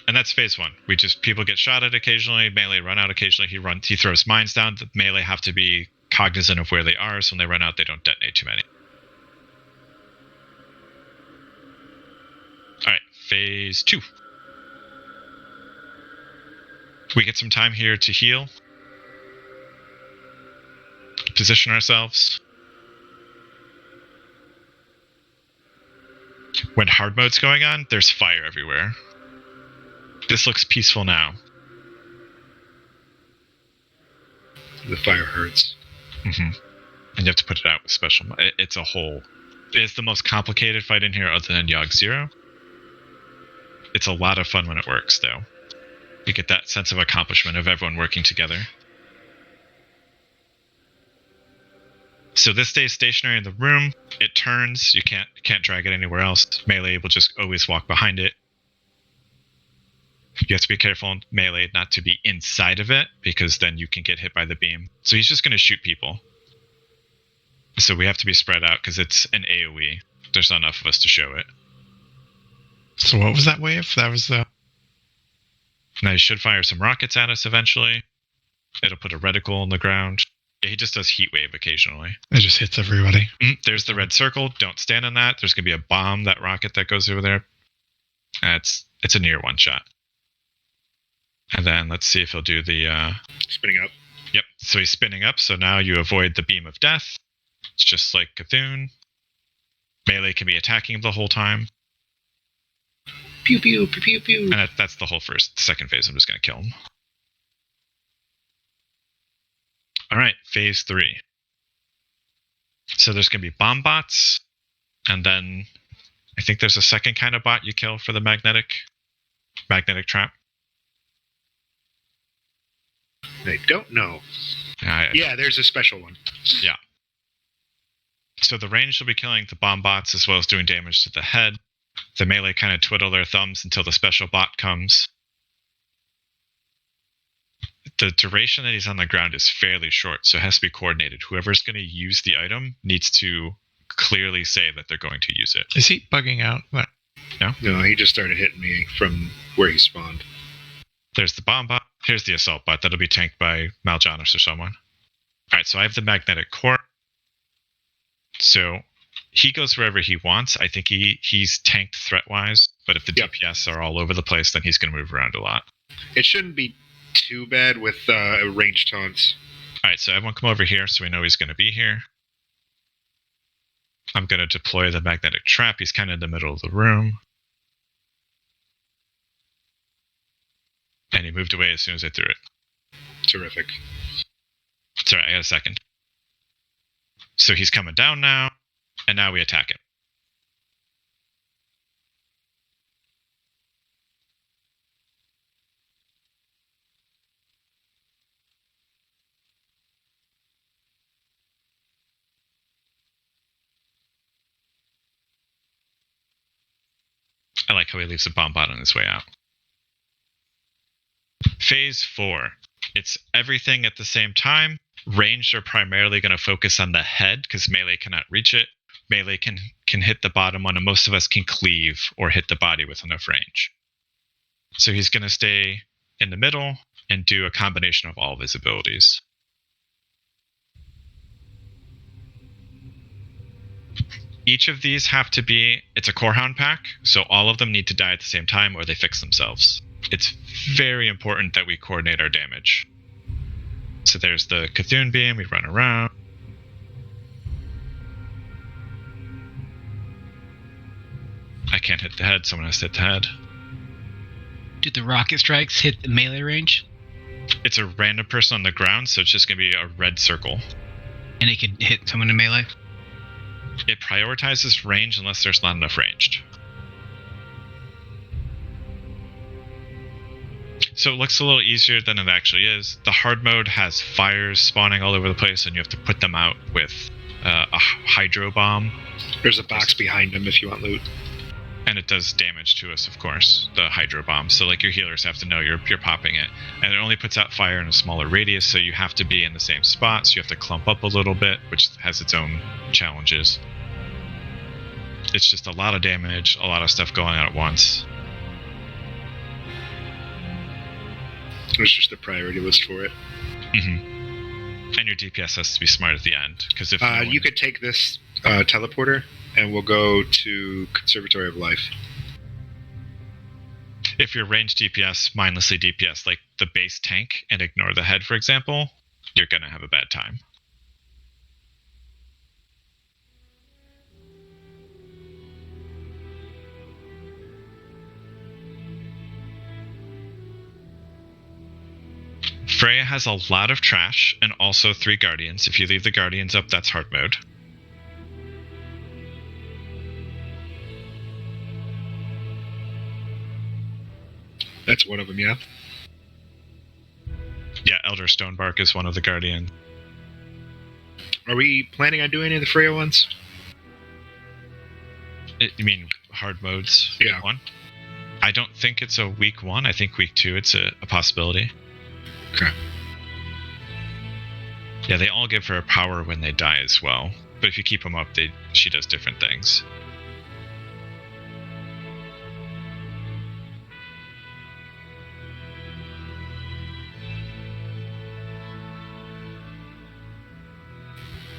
And that's phase 1. People get shot at occasionally. Melee run out occasionally. He throws mines down. The melee have to be cognizant of where they are, so when they run out, they don't detonate too many. All right, phase 2. We get some time here to heal. Position ourselves. When hard mode's going on, there's fire everywhere. This looks peaceful now. The fire hurts. Mm-hmm. And you have to put it out with special. It's the most complicated fight in here other than Yogg Zero. It's a lot of fun when it works, though. You get that sense of accomplishment of everyone working together. So this stays stationary in the room. It turns. You can't drag it anywhere else. Melee will just always walk behind it. You have to be careful in melee not to be inside of it, because then you can get hit by the beam. So he's just going to shoot people. So we have to be spread out because it's an AoE. There's not enough of us to show it. So what was that wave? That was the... Now he should fire some rockets at us eventually. It'll put a reticle on the ground. Yeah, he just does heat wave occasionally. It just hits everybody. There's the red circle. Don't stand on that. There's going to be a bomb, that rocket that goes over there. It's a near one shot. And then let's see if he'll do the... Spinning up. Yep, so he's spinning up, so now you avoid the beam of death. It's just like Cthulhu. Melee can be attacking him the whole time. Pew, pew, pew, pew, pew. And that's the whole second phase. I'm just going to kill him. All right, phase 3. So there's going to be bomb bots, and then I think there's a second kind of bot you kill for the magnetic trap. I don't know. Yeah, there's a special one. Yeah. So the range will be killing the bomb bots as well as doing damage to the head. The melee kind of twiddle their thumbs until the special bot comes. The duration that he's on the ground is fairly short, so it has to be coordinated. Whoever's going to use the item needs to clearly say that they're going to use it. Is he bugging out? No, he just started hitting me from where he spawned. There's the bomb bot. Here's the assault bot. That'll be tanked by Mal'Janis or someone. All right, so I have the magnetic core. So he goes wherever he wants. I think he's tanked threat-wise, but if the Yep. DPS are all over the place, then he's going to move around a lot. It shouldn't be too bad with ranged taunts. All right, so everyone come over here so we know he's going to be here. I'm going to deploy the magnetic trap. He's kind of in the middle of the room. And he moved away as soon as I threw it. Terrific. Sorry, I got a second. So he's coming down now, and now we attack him. I like how he leaves a bomb bot on his way out. Phase 4. It's everything at the same time. Ranged are primarily going to focus on the head because melee cannot reach it. Melee can hit the bottom one, and most of us can cleave or hit the body with enough range. So he's going to stay in the middle and do a combination of all of his abilities. Each of these have to be, it's a Corehound pack, so all of them need to die at the same time or they fix themselves. It's very important that we coordinate our damage. So there's the Cthulhu Beam, we run around. I can't hit the head, someone has to hit the head. Do the rocket strikes hit the melee range? It's a random person on the ground, so it's just going to be a red circle. And it could hit someone in melee? It prioritizes range unless there's not enough ranged. So it looks a little easier than it actually is. The hard mode has fires spawning all over the place, and you have to put them out with a hydro bomb. There's a box behind him if you want loot. And it does damage to us, of course, the hydro bomb. So like your healers have to know you're popping it. And it only puts out fire in a smaller radius, so you have to be in the same spot. So you have to clump up a little bit, which has its own challenges. It's just a lot of damage, a lot of stuff going on at once. There's just a priority list for it. Mm-hmm. And your DPS has to be smart at the end, because if you could take this teleporter, and we'll go to Conservatory of Life. If you're ranged DPS, mindlessly DPS, like the base tank, and ignore the head, for example, you're going to have a bad time. Freya has a lot of trash, and also 3 guardians. If you leave the guardians up, that's hard mode. That's one of them, yeah. Yeah, Elder Stonebark is one of the guardians. Are we planning on doing any of the Freya ones? You mean hard modes? Yeah. Week 1? I don't think it's a week 1. I think week 2 it's a possibility. Okay. Yeah, they all give her power when they die as well. But if you keep them up, she does different things.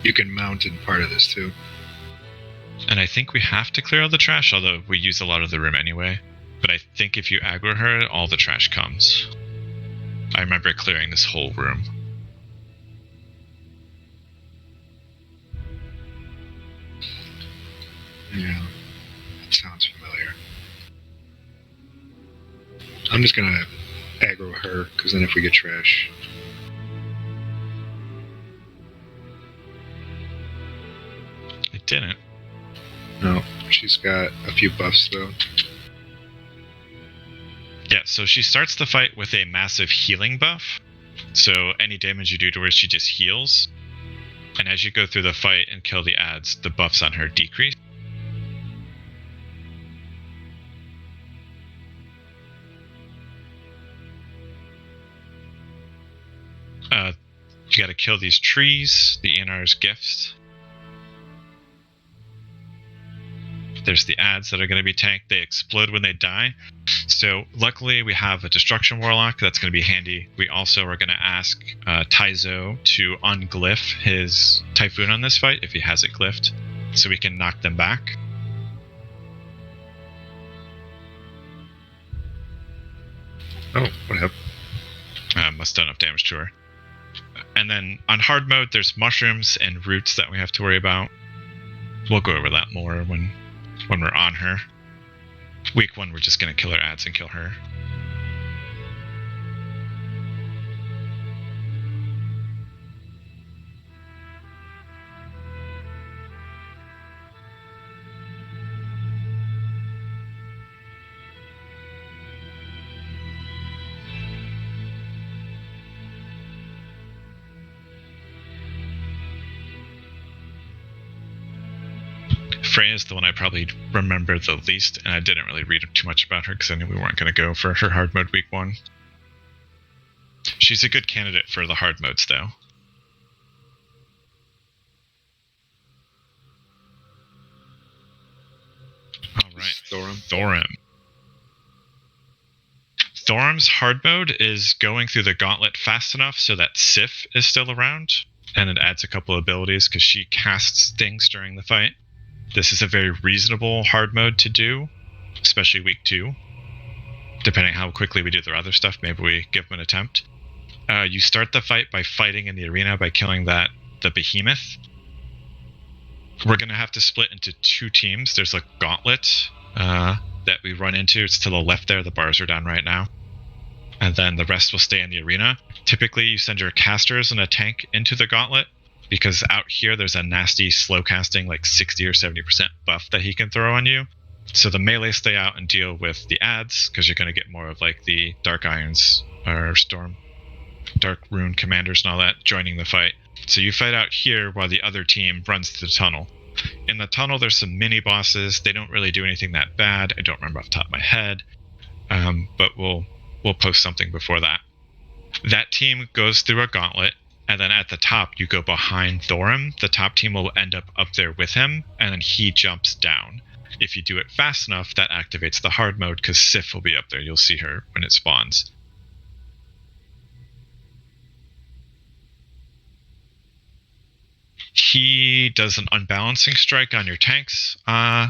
You can mount in part of this too. And I think we have to clear all the trash, although we use a lot of the room anyway. But I think if you aggro her, all the trash comes. I remember clearing this whole room. Yeah, that sounds familiar. I'm just gonna aggro her, because then if we get trash... It didn't. No, she's got a few buffs though. Yeah, so she starts the fight with a massive healing buff. So any damage you do to her, she just heals. And as you go through the fight and kill the adds, the buffs on her decrease. You gotta kill these trees, the Inar's gifts. There's the ads that are going to be tanked. They explode when they die. So luckily we have a Destruction Warlock. That's going to be handy. We also are going to ask Taizo to unglyph his Typhoon on this fight if he has it glyphed, so we can knock them back. Oh, what happened? Must have done enough damage to her. And then on hard mode, there's mushrooms and roots that we have to worry about. We'll go over that more when we're on her. Week 1, we're just going to kill her ads and kill her. Freya's the one I probably remember the least, and I didn't really read too much about her because I knew we weren't going to go for her hard mode week 1. She's a good candidate for the hard modes, though. All right, Thorim's hard mode is going through the gauntlet fast enough so that Sif is still around, and it adds a couple of abilities because she casts things during the fight. This is a very reasonable hard mode to do, especially week 2. Depending how quickly we do the other stuff, maybe we give them an attempt. You start the fight by fighting in the arena by killing the behemoth. We're going to have to split into 2 teams. There's a gauntlet that we run into. It's to the left there. The bars are down right now. And then the rest will stay in the arena. Typically, you send your casters and a tank into the gauntlet, because out here there's a nasty slow casting, like 60 or 70% buff that he can throw on you. So the melee stay out and deal with the ads, because you're going to get more of like the Dark Irons or Dark Rune commanders and all that joining the fight. So you fight out here while the other team runs to the tunnel. In the tunnel there's some mini bosses. They don't really do anything that bad. I don't remember off the top of my head, but we'll post something before that. That team goes through a gauntlet. And then at the top, you go behind Thorim. The top team will end up there with him, and then he jumps down. If you do it fast enough, that activates the hard mode, because Sif will be up there. You'll see her when it spawns. He does an unbalancing strike on your tanks,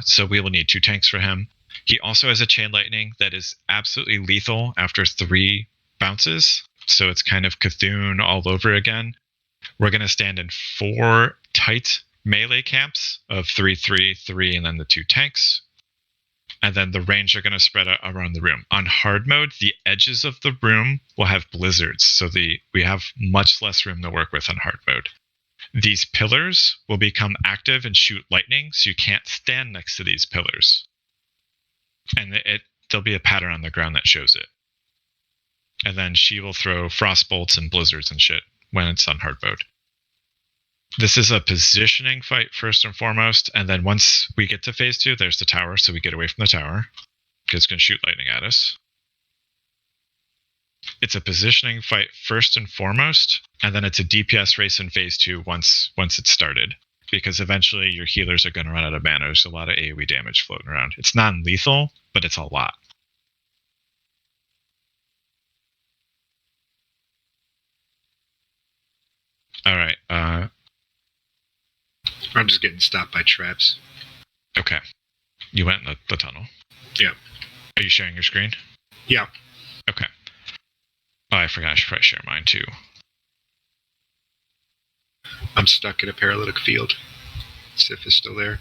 so we will need 2 tanks for him. He also has a Chain Lightning that is absolutely lethal after 3 bounces. So it's kind of Cthulhu all over again. We're going to stand in 4 tight melee camps of 3, 3, 3, and then the 2 tanks. And then the range are going to spread out around the room. On hard mode, the edges of the room will have blizzards, so we have much less room to work with on hard mode. These pillars will become active and shoot lightning, so you can't stand next to these pillars. And there'll be a pattern on the ground that shows it. And then she will throw frost bolts and blizzards and shit when it's on hard mode. This is a positioning fight first and foremost, and then once we get to phase 2, there's the tower, so we get away from the tower, because it's going to shoot lightning at us. It's a positioning fight first and foremost, and then it's a DPS race in phase 2 once it's started, because eventually your healers are going to run out of mana. There's a lot of AoE damage floating around. It's non-lethal, but it's a lot. All right. I'm just getting stopped by traps. Okay. You went in the tunnel. Yeah. Are you sharing your screen? Yeah. Okay. Oh, I forgot. I should probably share mine too. I'm stuck in a paralytic field. Sif is still there.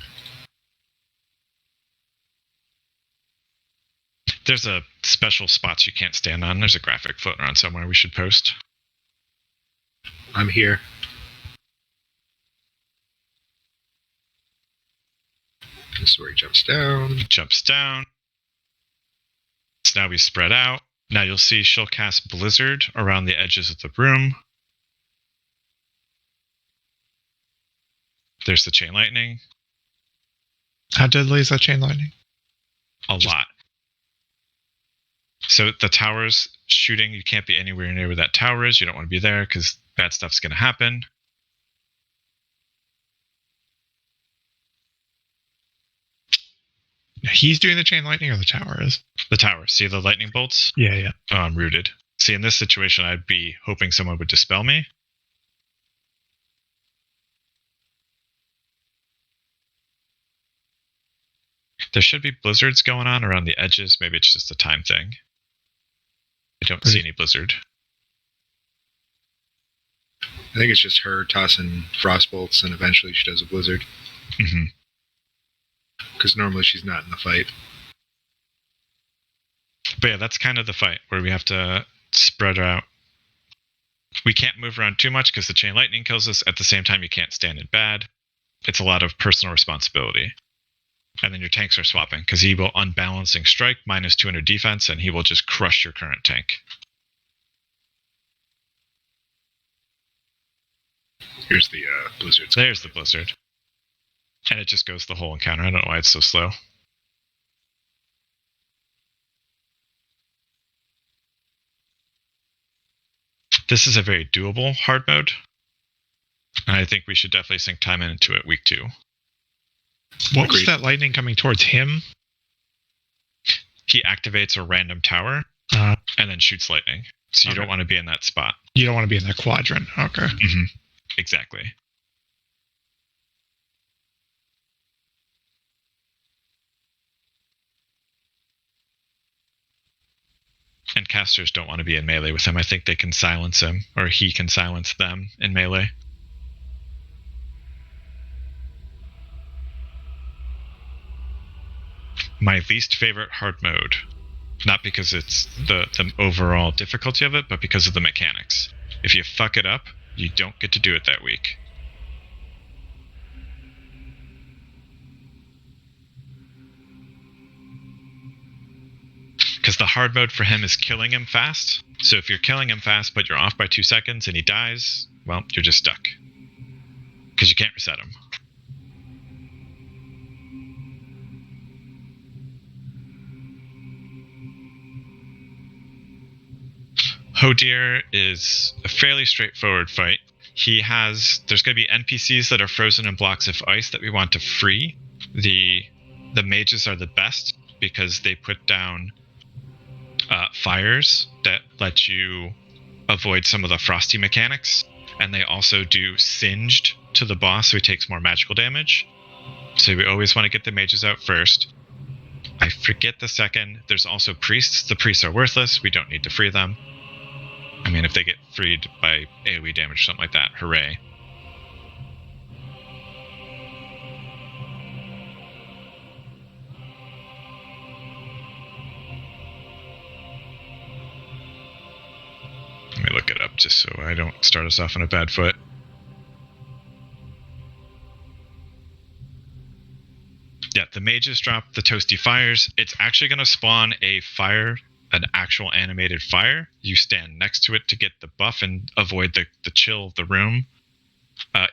There's a special spots you can't stand on. There's a graphic floating around somewhere we should post. I'm here. This is where he jumps down. Jumps down. So now we spread out. Now you'll see she'll cast Blizzard around the edges of the room. There's the Chain Lightning. How deadly is that Chain Lightning? A lot. So the tower's shooting. You can't be anywhere near where that tower is. You don't want to be there because bad stuff's going to happen. He's doing the chain lightning, or the tower is? The tower. See the lightning bolts? Yeah, yeah. Oh, I'm rooted. See, in this situation, I'd be hoping someone would dispel me. There should be blizzards going on around the edges. Maybe it's just a time thing. I don't see any blizzard. I think it's just her tossing frost bolts, and eventually she does a blizzard. Mm-hmm. Because normally she's not in the fight. But yeah, that's kind of the fight where we have to spread out. We can't move around too much because the chain lightning kills us. At the same time, you can't stand in bad. It's a lot of personal responsibility. And then your tanks are swapping because he will unbalancing strike minus 200 defense, and he will just crush your current tank. Here's the blizzard. There's the blizzard. And it just goes the whole encounter. I don't know why it's so slow. This is a very doable hard mode. And I think we should definitely sink time into it week 2. What was that lightning coming towards him? He activates a random tower and then shoots lightning. So you don't want to be in that spot. You don't want to be in that quadrant. Okay. Mm-hmm. Exactly. And casters don't want to be in melee with him. I think they can silence him, or he can silence them in melee. My least favorite hard mode. Not because it's the overall difficulty of it, but because of the mechanics. If you fuck it up, you don't get to do it that week. Because the hard mode for him is killing him fast. So if you're killing him fast, but you're off by 2 seconds and he dies, well, you're just stuck. Because you can't reset him. Hodir is a fairly straightforward fight. There's going to be NPCs that are frozen in blocks of ice that we want to free. The mages are the best because they put down fires that let you avoid some of the frosty mechanics, and they also do singed to the boss, so he takes more magical damage. So we always want to get the mages out first. I forget the second. There's also priests. The priests are worthless. We don't need to free them. I mean, if they get freed by AoE damage or something like that, hooray. Let me look it up just so I don't start us off on a bad foot. Yeah, the mages drop the toasty fires. It's actually going to spawn a fire, an actual animated fire. You stand next to it to get the buff and avoid the chill of the room.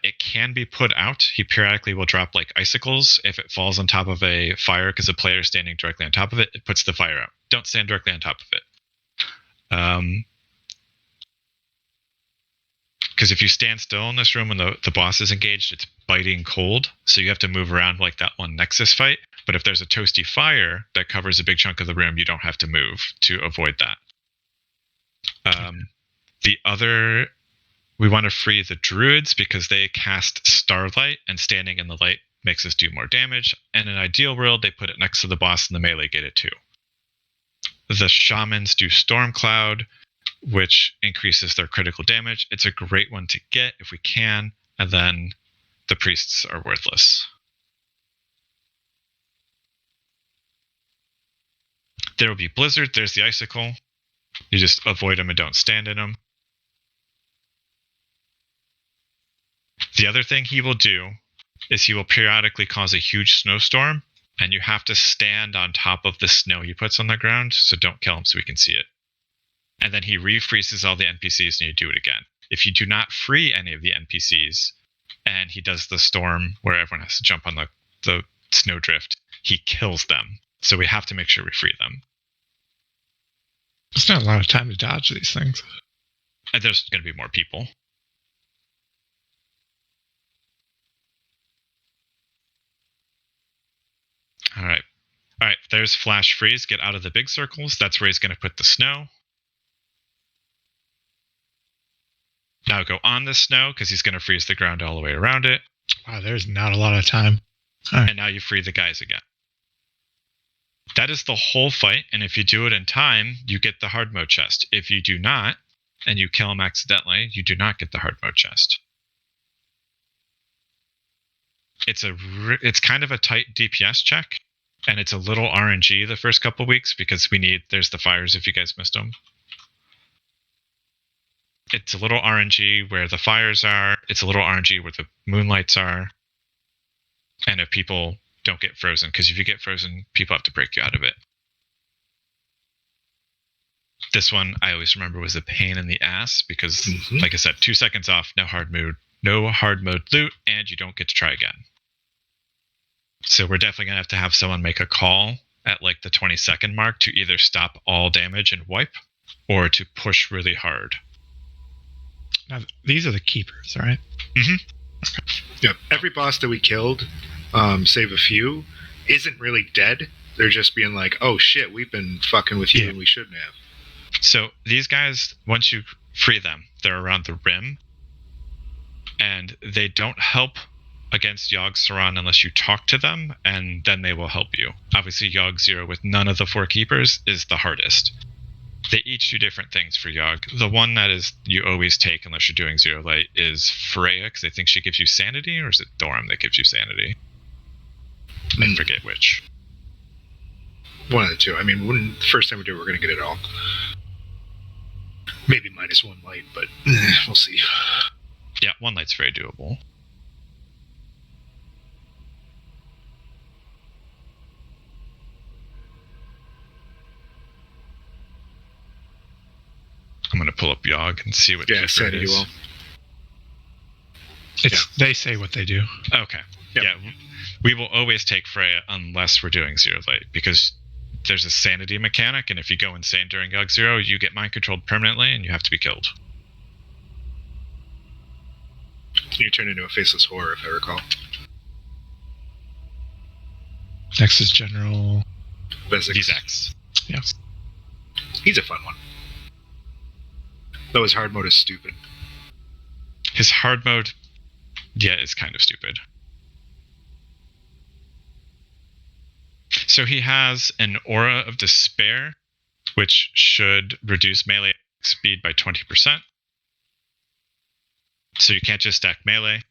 It can be put out. He periodically will drop like icicles if it falls on top of a fire because a player is standing directly on top of it. It puts the fire out. Don't stand directly on top of it. Because if you stand still in this room when the boss is engaged, it's biting cold. So you have to move around like that one Nexus fight. But if there's a toasty fire that covers a big chunk of the room, you don't have to move to avoid that. We want to free the druids because they cast Starlight, and standing in the light makes us do more damage. And in an ideal world, they put it next to the boss and the melee get it too. The shamans do Storm Cloud, which increases their critical damage. It's a great one to get if we can. And then the priests are worthless. There will be blizzard. There's the icicle. You just avoid them and don't stand in them. The other thing he will do is he will periodically cause a huge snowstorm, and you have to stand on top of the snow he puts on the ground, so don't kill him so we can see it. And then he refreezes all the NPCs and you do it again. If you do not free any of the NPCs, and he does the storm where everyone has to jump on the snowdrift, he kills them. So we have to make sure we free them. It's not a lot of time to dodge these things. And there's going to be more people. All right. All right, there's Flash Freeze. Get out of the big circles. That's where he's going to put the snow. Now go on the snow because he's going to freeze the ground all the way around it. Wow, there's not a lot of time. All right. And now you free the guys again. That is the whole fight, and if you do it in time, you get the hard mode chest. If you do not, and you kill him accidentally, you do not get the hard mode chest. It's kind of a tight DPS check, and it's a little RNG the first couple weeks because there's the fires if you guys missed them. It's a little RNG where the fires are, it's a little RNG where the moonlights are, and if people don't get frozen, because if you get frozen, people have to break you out of it. This one I always remember was a pain in the ass because, like I said, 2 seconds off, no hard mode loot, and you don't get to try again. So we're definitely gonna have to have someone make a call at like the 20-second mark to either stop all damage and wipe, or to push really hard. Now, these are the keepers, right? Yeah, every boss that we killed, save a few, isn't really dead. They're just being like, oh shit, we've been fucking with you and we shouldn't have. So these guys, once you free them, they're around the rim, and they don't help against Yogg-Saron unless you talk to them, and then they will help you. Obviously, Yogg-Zero with none of the 4 keepers is the hardest. They each do different things for Yogg. The one that is you always take unless you're doing Zero Light is Freya, because I think she gives you sanity, or is it Doram that gives you sanity? I forget which. One of the two. I mean, the first time we do it, we're going to get it all. Maybe -1 light, but we'll see. Yeah, 1 light's very doable. I'm going to pull up Yogg and see what keeper it is. Will. They say what they do. Okay. Yep. Yeah, we will always take Freya unless we're doing Zero Light, because there's a sanity mechanic, and if you go insane during Yogg-Zero, you get mind controlled permanently and you have to be killed. You turn into a faceless horror, if I recall. Next is General Vezix. X. Yeah. He's a fun one. Though his hard mode is stupid. His hard mode, is kind of stupid. So he has an Aura of Despair, which should reduce melee speed by 20%. So you can't just stack melee.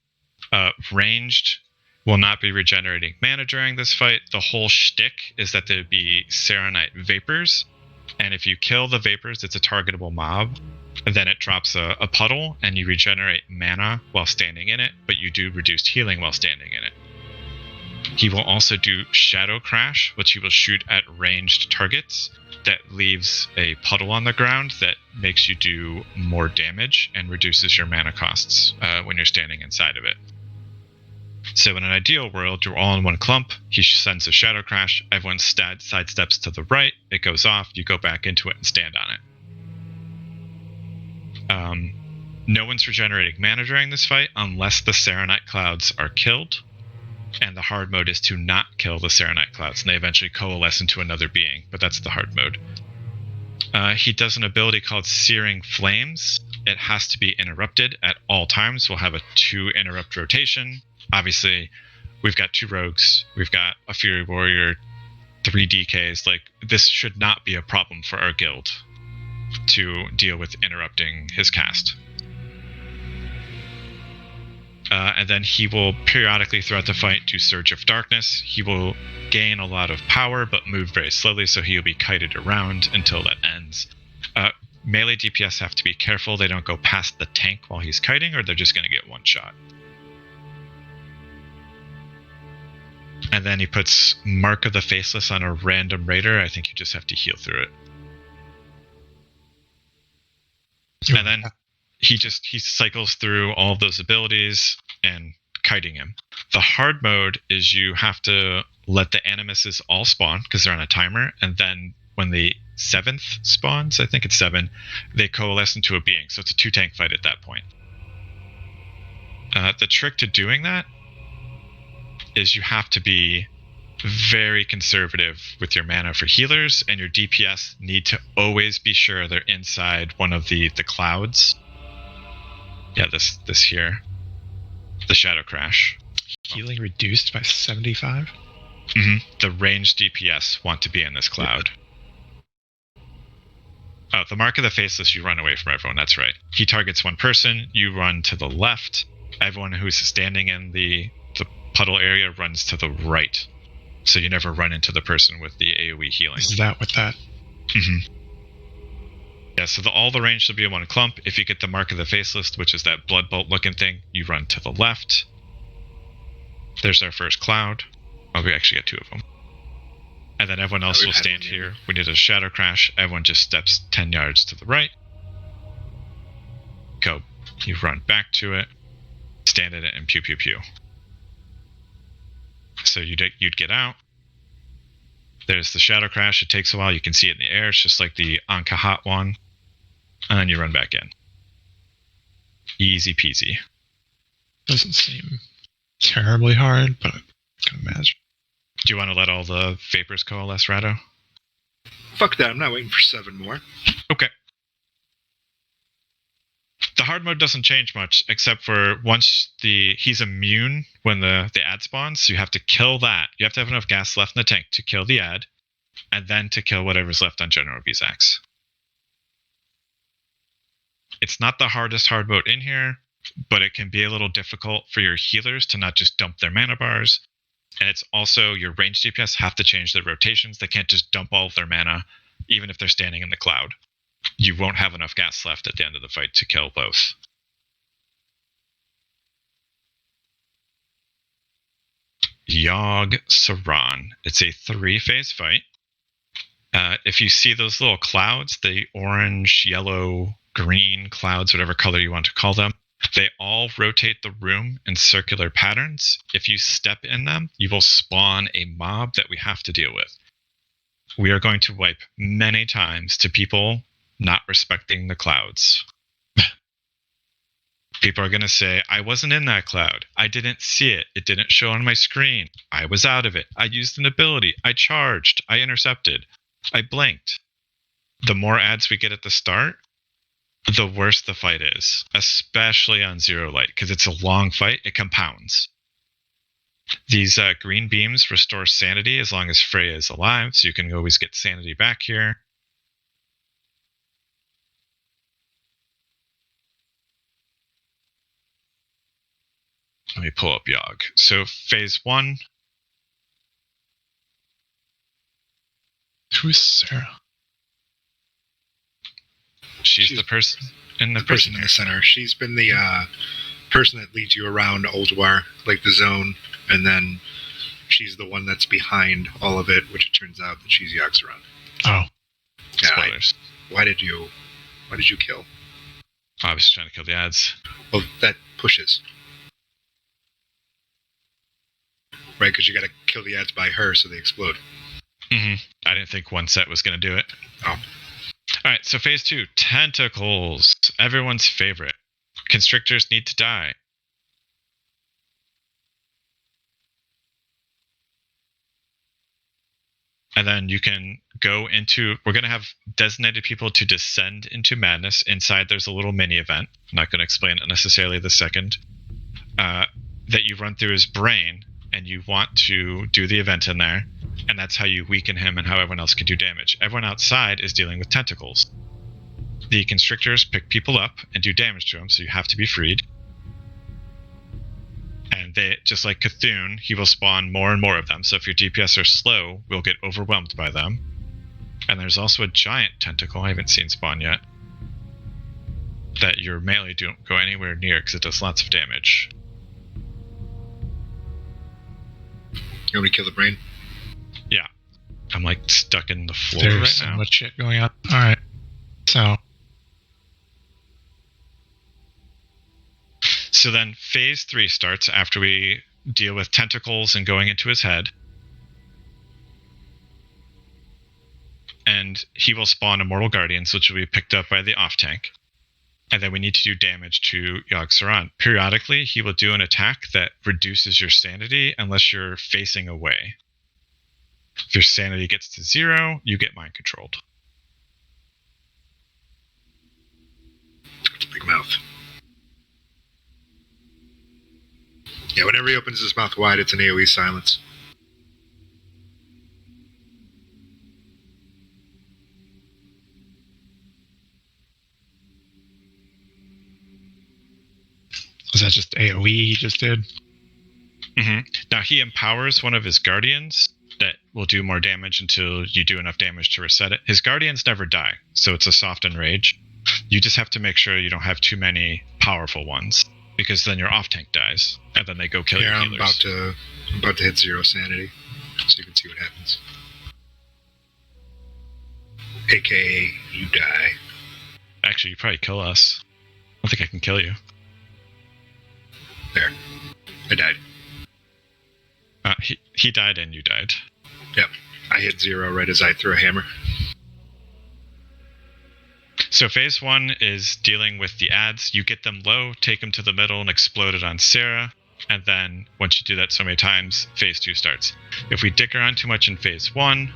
Ranged will not be regenerating mana during this fight. The whole shtick is that there'd be Serenite Vapors, and if you kill the Vapors, it's a targetable mob. And then it drops a puddle, and you regenerate mana while standing in it, but you do reduced healing while standing in it. He will also do Shadow Crash, which he will shoot at ranged targets. That leaves a puddle on the ground that makes you do more damage and reduces your mana costs when you're standing inside of it. So in an ideal world, you're all in one clump. He sends a Shadow Crash. Everyone sidesteps to the right. It goes off. You go back into it and stand on it. No one's regenerating mana during this fight unless the Serenite Clouds are killed. And the hard mode is to not kill the Serenite Clouds, and they eventually coalesce into another being, but that's the hard mode. He does an ability called Searing Flames. It has to be interrupted at all times. We'll have a 2 interrupt rotation. Obviously, we've got 2 rogues, we've got a Fury Warrior, 3 DKs. Like, this should not be a problem for our guild to deal with interrupting his cast. And then he will periodically throughout the fight do Surge of Darkness. He will gain a lot of power, but move very slowly, so he'll be kited around until that ends. Melee DPS have to be careful. They don't go past the tank while he's kiting, or they're just going to get one shot. And then he puts Mark of the Faceless on a random raider. I think you just have to heal through it. And then he cycles through all of those abilities and kiting him. The hard mode is you have to let the animuses all spawn because they're on a timer, and then when the 7th spawns, I think it's 7, they coalesce into a being. So it's a 2-tank fight at that point. The trick to doing that is you have to be very conservative with your mana for healers, and your DPS need to always be sure they're inside one of the clouds. Yeah, this here. The Shadow Crash. Healing reduced by 75? The ranged DPS want to be in this cloud. Oh, the Mark of the Faceless, you run away from everyone, that's right. He targets one person, you run to the left. Everyone who's standing in the puddle area runs to the right. So you never run into the person with the AoE healing. Is that what that? Yeah, so all the range will be in one clump. If you get the Mark of the Faceless, which is that blood bolt looking thing, you run to the left. There's our first cloud. Oh, we actually got two of them. And then everyone else will stand here. We need a Shadow Crash. Everyone just steps 10 yards to the right. Go. You run back to it, stand in it, and pew pew pew. So you'd get out. There's the Shadow Crash. It takes a while. You can see it in the air. It's just like the Ankahat one. And then you run back in. Easy peasy. Doesn't seem terribly hard, but I can imagine. Do you want to let all the vapors coalesce, Rado? Fuck that, I'm not waiting for 7 more. Okay. The hard mode doesn't change much, except for once he's immune when the ad spawns, so you have to kill that. You have to have enough gas left in the tank to kill the ad, and then to kill whatever's left on General Vzax. It's not the hardest hard mode in here, but it can be a little difficult for your healers to not just dump their mana bars. And it's also your ranged DPS have to change their rotations. They can't just dump all of their mana, even if they're standing in the cloud. You won't have enough gas left at the end of the fight to kill both. Yogg Saron. It's a 3-phase fight. If you see those little clouds, the orange, yellow, green clouds, whatever color you want to call them, they all rotate the room in circular patterns. If you step in them, you will spawn a mob that we have to deal with. We are going to wipe many times to people not respecting the clouds. People are going to say, I wasn't in that cloud. I didn't see it. It didn't show on my screen. I was out of it. I used an ability. I charged. I intercepted. I blinked. The more ads we get at the start, the worse the fight is, especially on Zero Light, because it's a long fight. It compounds. These green beams restore sanity as long as Freya is alive, so you can always get sanity back here. Let me pull up Yogg. So phase 1. Who's Sarah? She's the person in the person in the center. She's been the person that leads you around Ulduar, like the zone, and then she's the one that's behind all of it, which it turns out that she's Yogg Saron. Oh. Yeah, Spoilers. Why did you kill? I was trying to kill the ads. Well, that pushes. Right, because you got to kill the ads by her so they explode. I didn't think one set was going to do it. Oh. Alright, so phase 2, tentacles. Everyone's favorite. Constrictors need to die. And then you can go into, we're going to have designated people to descend into madness. Inside there's a little mini event. I'm not going to explain it necessarily the second. That you run through his brain, and you want to do the event in there. And that's how you weaken him and how everyone else can do damage. Everyone outside is dealing with tentacles. The constrictors pick people up and do damage to them, so you have to be freed. And they, just like Cthulhu, he will spawn more and more of them. So if your DPS are slow, we'll get overwhelmed by them. And there's also a giant tentacle I haven't seen spawn yet, that your melee don't go anywhere near because it does lots of damage. You want me to kill the brain? Yeah. I'm like stuck in the floor There's right so now. much shit going on. Alright. So then phase 3 starts after we deal with tentacles and going into his head. And he will spawn Immortal Guardians, which will be picked up by the off tank. And then we need to do damage to Yogg Saron. Periodically, he will do an attack that reduces your sanity unless you're facing away. If your sanity gets to 0, you get mind controlled. It's a big mouth. Yeah, whenever he opens his mouth wide, it's an AoE silence. Was that just AoE he just did? Mm-hmm. Now he empowers one of his guardians that will do more damage until you do enough damage to reset it. His guardians never die, so it's a soft enrage. You just have to make sure you don't have too many powerful ones, because then your off tank dies, and then they go kill your healers. I'm about to hit 0 sanity, so you can see what happens. AKA, you die. Actually, you probably kill us. I don't think I can kill you. There. I died. He died and you died. Yep. I hit 0 right as I threw a hammer. So phase 1 is dealing with the ads. You get them low, take them to the middle, and explode it on Sarah. And then once you do that so many times, phase 2 starts. If we dick around too much in phase 1,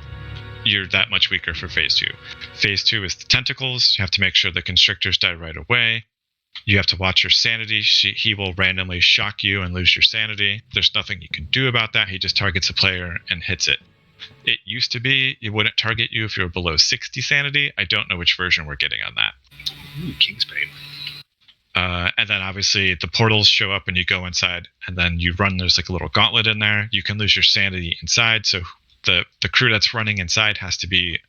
you're that much weaker for phase 2. Phase 2 is the tentacles. You have to make sure the constrictors die right away. You have to watch your sanity. He will randomly shock you and lose your sanity. There's nothing you can do about that. He just targets a player and hits it. It used to be it wouldn't target you if you were below 60 sanity. I don't know which version we're getting on that. Ooh, Kingsbane. And then obviously the portals show up and you go inside, and then you run. There's like a little gauntlet in there. You can lose your sanity inside, so the crew that's running inside has to be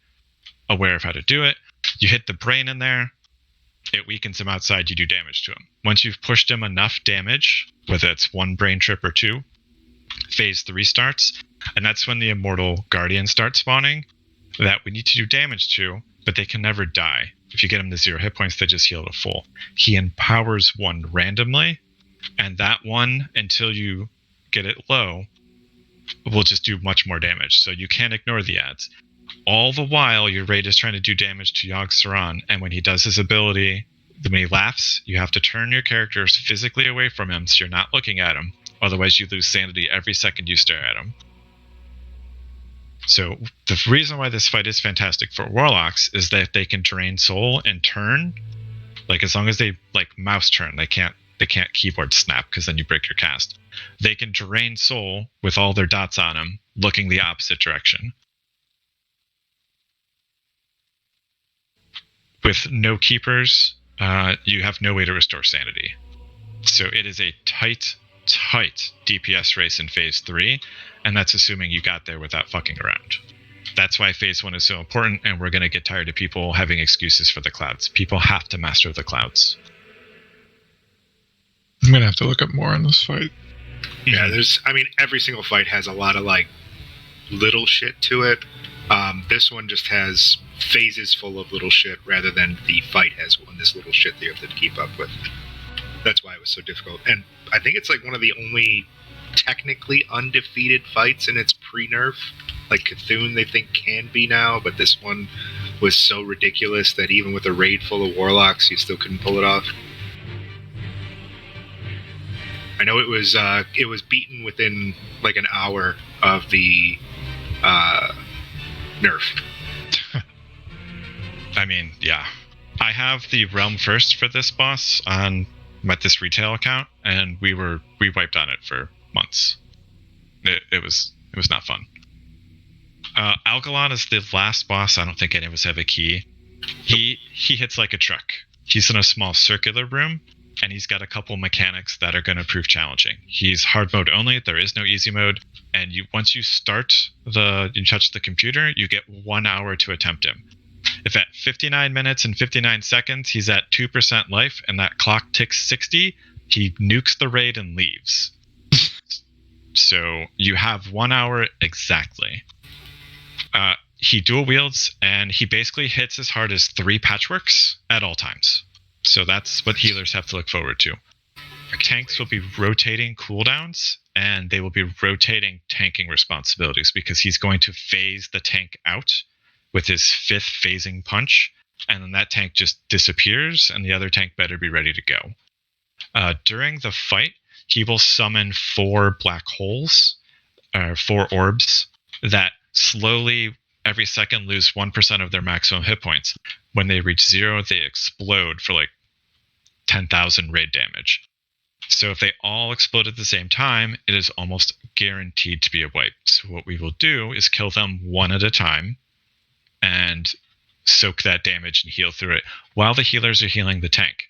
aware of how to do it. You hit the brain in there. It weakens him outside. You do damage to him. Once you've pushed him enough damage, whether it's 1 brain trip or 2, phase 3 starts, and that's when the immortal guardians start spawning that we need to do damage to, but they can never die. If you get them to 0 hit points, they just heal to full. He empowers one randomly, and that one, until you get it low, will just do much more damage. So you can't ignore the ads. All the while, your raid is trying to do damage to Yogg Saron, and when he does his ability, when he laughs, you have to turn your characters physically away from him so you're not looking at him. Otherwise, you lose sanity every second you stare at him. So the reason why this fight is fantastic for Warlocks is that they can drain soul and turn. Like, as long as they mouse turn, they can't keyboard snap because then you break your cast. They can drain soul with all their dots on them, looking the opposite direction. With no keepers, you have no way to restore sanity. So it is a tight DPS race in phase 3, and that's assuming you got there without fucking around. That's why phase 1 is so important, and we're going to get tired of people having excuses for the clouds. People have to master the clouds. I'm gonna have to look up more on this fight. Yeah, every single fight has a lot of little shit to it. This one just has phases full of little shit rather than the fight has this little shit that you have to keep up with. That's why it was so difficult. And I think it's one of the only technically undefeated fights in its pre-nerf. Like Cthulhu they think can be now, but this one was so ridiculous that even with a raid full of warlocks, you still couldn't pull it off. I know it was beaten within an hour of the nerf. I mean, yeah. I have the Realm First for this boss on this retail account, and we wiped on it for months. It was not fun. Algalon is the last boss. I don't think any of us have a key. He hits like a truck. He's in a small circular room, and he's got a couple mechanics that are going to prove challenging. He's hard mode only. There is no easy mode. And once you touch the computer, you get 1 hour to attempt him. If at 59 minutes and 59 seconds he's at 2% life and that clock ticks 60, he nukes the raid and leaves. So you have 1 hour exactly. He dual wields, and he basically hits as hard as 3 patchworks at all times. So that's what healers have to look forward to. Tanks will be rotating cooldowns, and they will be rotating tanking responsibilities because he's going to phase the tank out with his 5th phasing punch, and then that tank just disappears, and the other tank better be ready to go. During the fight, he will summon 4 black holes, 4 orbs, that slowly every second lose 1% of their maximum hit points. When they reach 0, they explode for like 10,000 raid damage. So if they all explode at the same time, it is almost guaranteed to be a wipe. So what we will do is kill them one at a time and soak that damage and heal through it while the healers are healing the tank.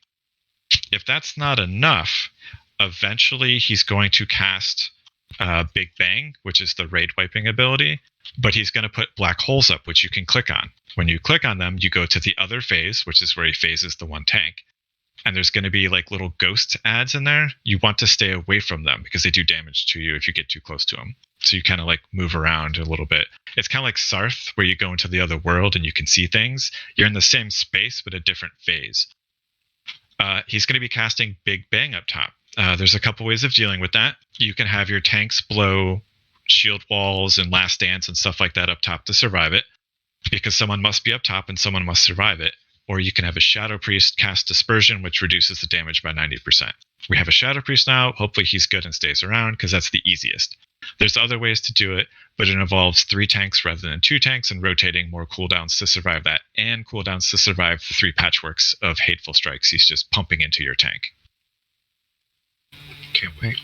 If that's not enough, eventually he's going to cast Big Bang, which is the raid wiping ability, but he's going to put black holes up, which you can click on. When you click on them, you go to the other phase, which is where he phases the one tank. And there's going to be like little ghost ads in there. You want to stay away from them because they do damage to you if you get too close to them. So you kind of like move around a little bit. It's kind of like Sarth, where you go into the other world and you can see things. You're in the same space, but a different phase. He's going to be casting Big Bang up top. There's a couple ways of dealing with that. You can have your tanks blow shield walls and last dance and stuff like that up top to survive it, because someone must be up top and someone must survive it. Or you can have a Shadow Priest cast Dispersion, which reduces the damage by 90%. We have a Shadow Priest now. Hopefully he's good and stays around, because that's the easiest. There's other ways to do it, but it involves 3 tanks rather than 2 tanks and rotating more cooldowns to survive that, and cooldowns to survive the 3 patchworks of Hateful Strikes he's just pumping into your tank. Can't wait.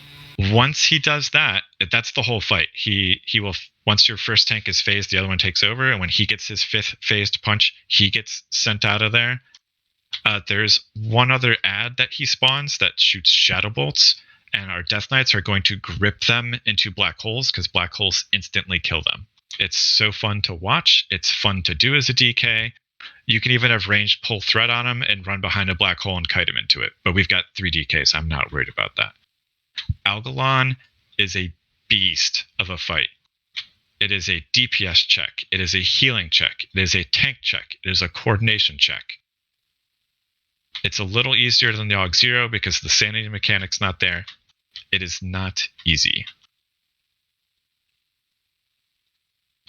Once he does that, that's the whole fight. He will, once your first tank is phased, the other one takes over, and when he gets his 5th phased punch, he gets sent out of there. There's one other ad that he spawns that shoots shadow bolts, and our Death Knights are going to grip them into black holes, because black holes instantly kill them. It's so fun to watch. It's fun to do as a DK. You can even have ranged pull thread on him and run behind a black hole and kite him into it. But we've got 3 DKs. I'm not worried about that. Algalon is a beast of a fight. It is a DPS check. It is a healing check. It is a tank check. It is a coordination check. It's a little easier than the AUG 0 because the sanity mechanic's not there. It is not easy.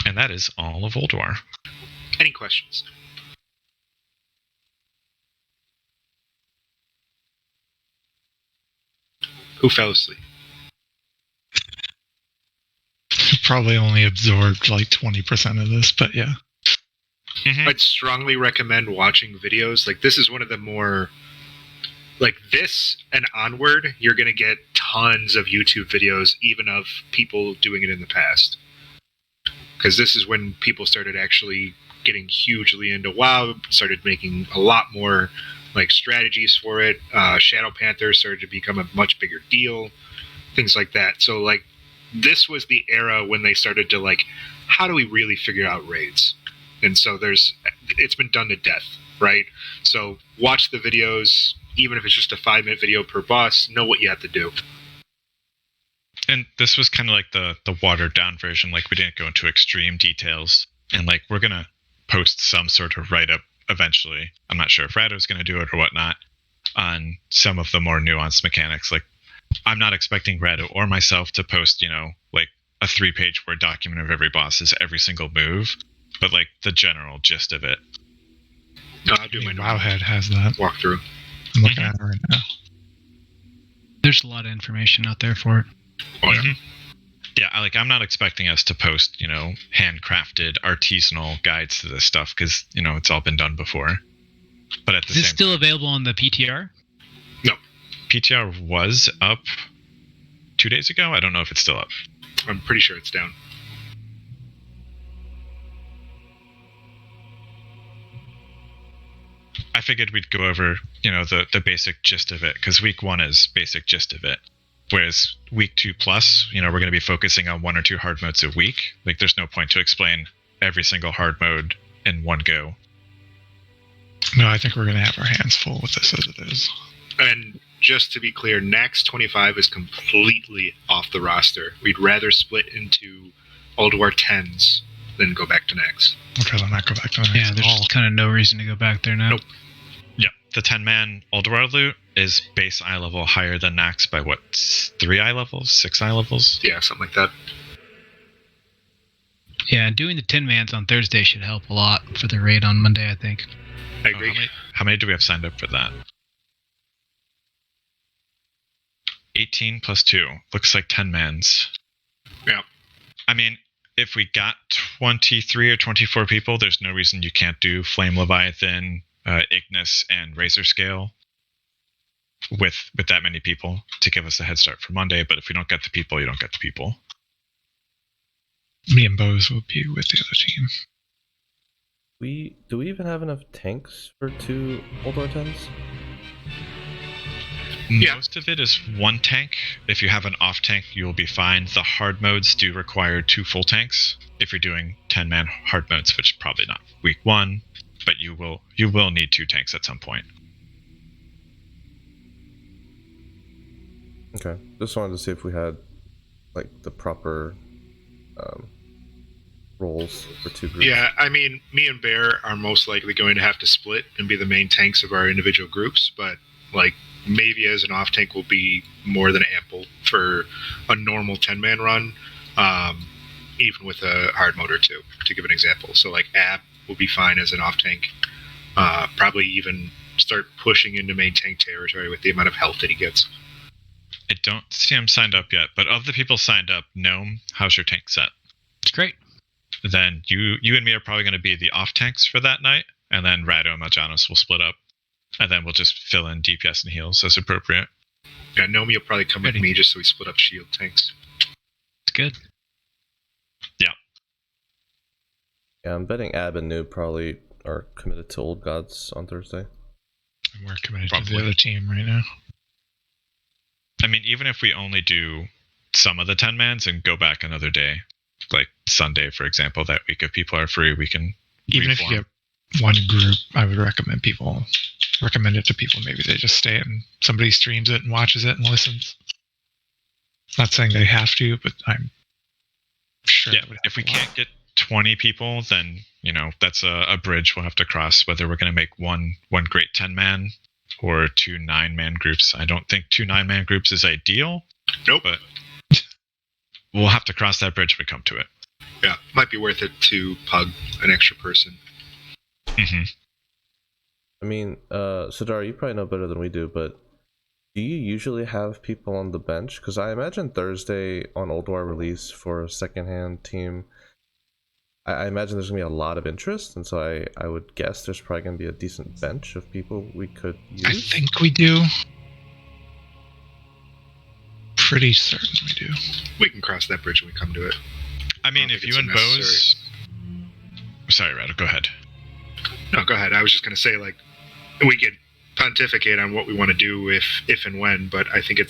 And that is all of Ulduar. Any questions? Who fell asleep? Probably only absorbed like 20% of this, but yeah. Mm-hmm. I'd strongly recommend watching videos. Like, this is one of the more, like, this and onward, you're going to get tons of YouTube videos, even of people doing it in the past. Because this is when people started actually getting hugely into WoW, started making a lot more, like, strategies for it. Shadow Panther started to become a much bigger deal, things like that. So, like, this was the era when they started to, like, how do we really figure out raids? And so it's been done to death, right? So watch the videos, even if it's just a 5-minute video per boss, know what you have to do. And this was kind of like the watered down version. Like, we didn't go into extreme details. And like, we're going to post some sort of write-up eventually. I'm not sure if Rado's going to do it or whatnot on some of the more nuanced mechanics. Like, I'm not expecting Rado or myself to post, like a 3-page Word document of every boss's every single move, but like the general gist of it. No, I'll do my Wowhead has that. walkthrough. I'm looking at it right now. There's a lot of information out there for it. Oh, yeah. Yeah, I'm not expecting us to post, handcrafted artisanal guides to this stuff because, it's all been done before. But at the Is same this still available on the PTR? No, PTR was up 2 days ago. I don't know if it's still up. I'm pretty sure it's down. I figured we'd go over, the basic gist of it, because week 1 is basic gist of it. Whereas week 2 plus, we're going to be focusing on 1 or 2 hard modes a week. Like, there's no point to explain every single hard mode in one go. No, I think we're going to have our hands full with this as it is. And just to be clear, Nax 25 is completely off the roster. We'd rather split into Ulduar 10s than go back to Nax. I'd rather not go back to the Yeah, next there's all. kind of no reason to go back there now. Nope. Yeah, the 10-man Ulduar loot is base eye level higher than Nax by 3 eye levels, 6 eye levels? Yeah, something like that. Yeah, doing the 10 mans on Thursday should help a lot for the raid on Monday, I think. I agree. How many do we have signed up for that? 18 plus 2. Looks like 10 mans. Yeah. I mean, if we got 23 or 24 people, there's no reason you can't do Flame Leviathan, Ignis, and Razor Scale with that many people to give us a head start for Monday. But if we don't get the people, you don't get the people. Me and Bose will be with the other team. Do we even have enough tanks for 2 Ulduar 10s? Yeah. Most of it is 1 tank. If you have an off tank, you will be fine. The hard modes do require 2 full tanks if you're doing 10-man hard modes, which is probably not week 1, but you will need 2 tanks at some point. Okay, just wanted to see if we had like the proper roles for 2 groups. Yeah, I mean, me and Bear are most likely going to have to split and be the main tanks of our individual groups, but like maybe as an off tank will be more than ample for a normal 10-man run, even with a hard mode or 2, to give an example. So like Ab will be fine as an off tank. Probably even start pushing into main tank territory with the amount of health that he gets. I don't see him signed up yet, but of the people signed up, Gnome, how's your tank set? It's great. Then you and me are probably going to be the off tanks for that night, and then Rado and Maljanos will split up, and then we'll just fill in DPS and heals as appropriate. Yeah, Nomi will probably come with me just so we split up shield tanks. It's good. Yeah. Yeah, I'm betting Ab and Noob probably are committed to Old Gods on Thursday. And we're committed to Probably. the other team right now. I mean, even if we only do some of the 10-mans and go back another day, like Sunday, for example, that week, if people are free, we can Even if you reform. get one group, I would recommend it to people. Maybe they just stay and somebody streams it and watches it and listens. Not saying they have to, but I'm sure. Yeah, it would if we help a lot. can't get 20 people, then, that's a bridge we'll have to cross, whether we're going to make one great 10-man or 2 9-man groups. I don't think 2 9-man groups is ideal. Nope. But we'll have to cross that bridge when we come to it. Yeah, might be worth it to pug an extra person. Mm-hmm. I mean, Sadar, you probably know better than we do, but do you usually have people on the bench? Because I imagine Thursday on Ulduar release for a secondhand team, I imagine there's going to be a lot of interest, and so I would guess there's probably going to be a decent bench of people we could use. I think we do. Pretty certain we do. We can cross that bridge when we come to it. I mean, I don't if think you it's and Bose... Sorry, Rado, go ahead. No, go ahead. I was just going to say, like, we could pontificate on what we want to do if and when, but I think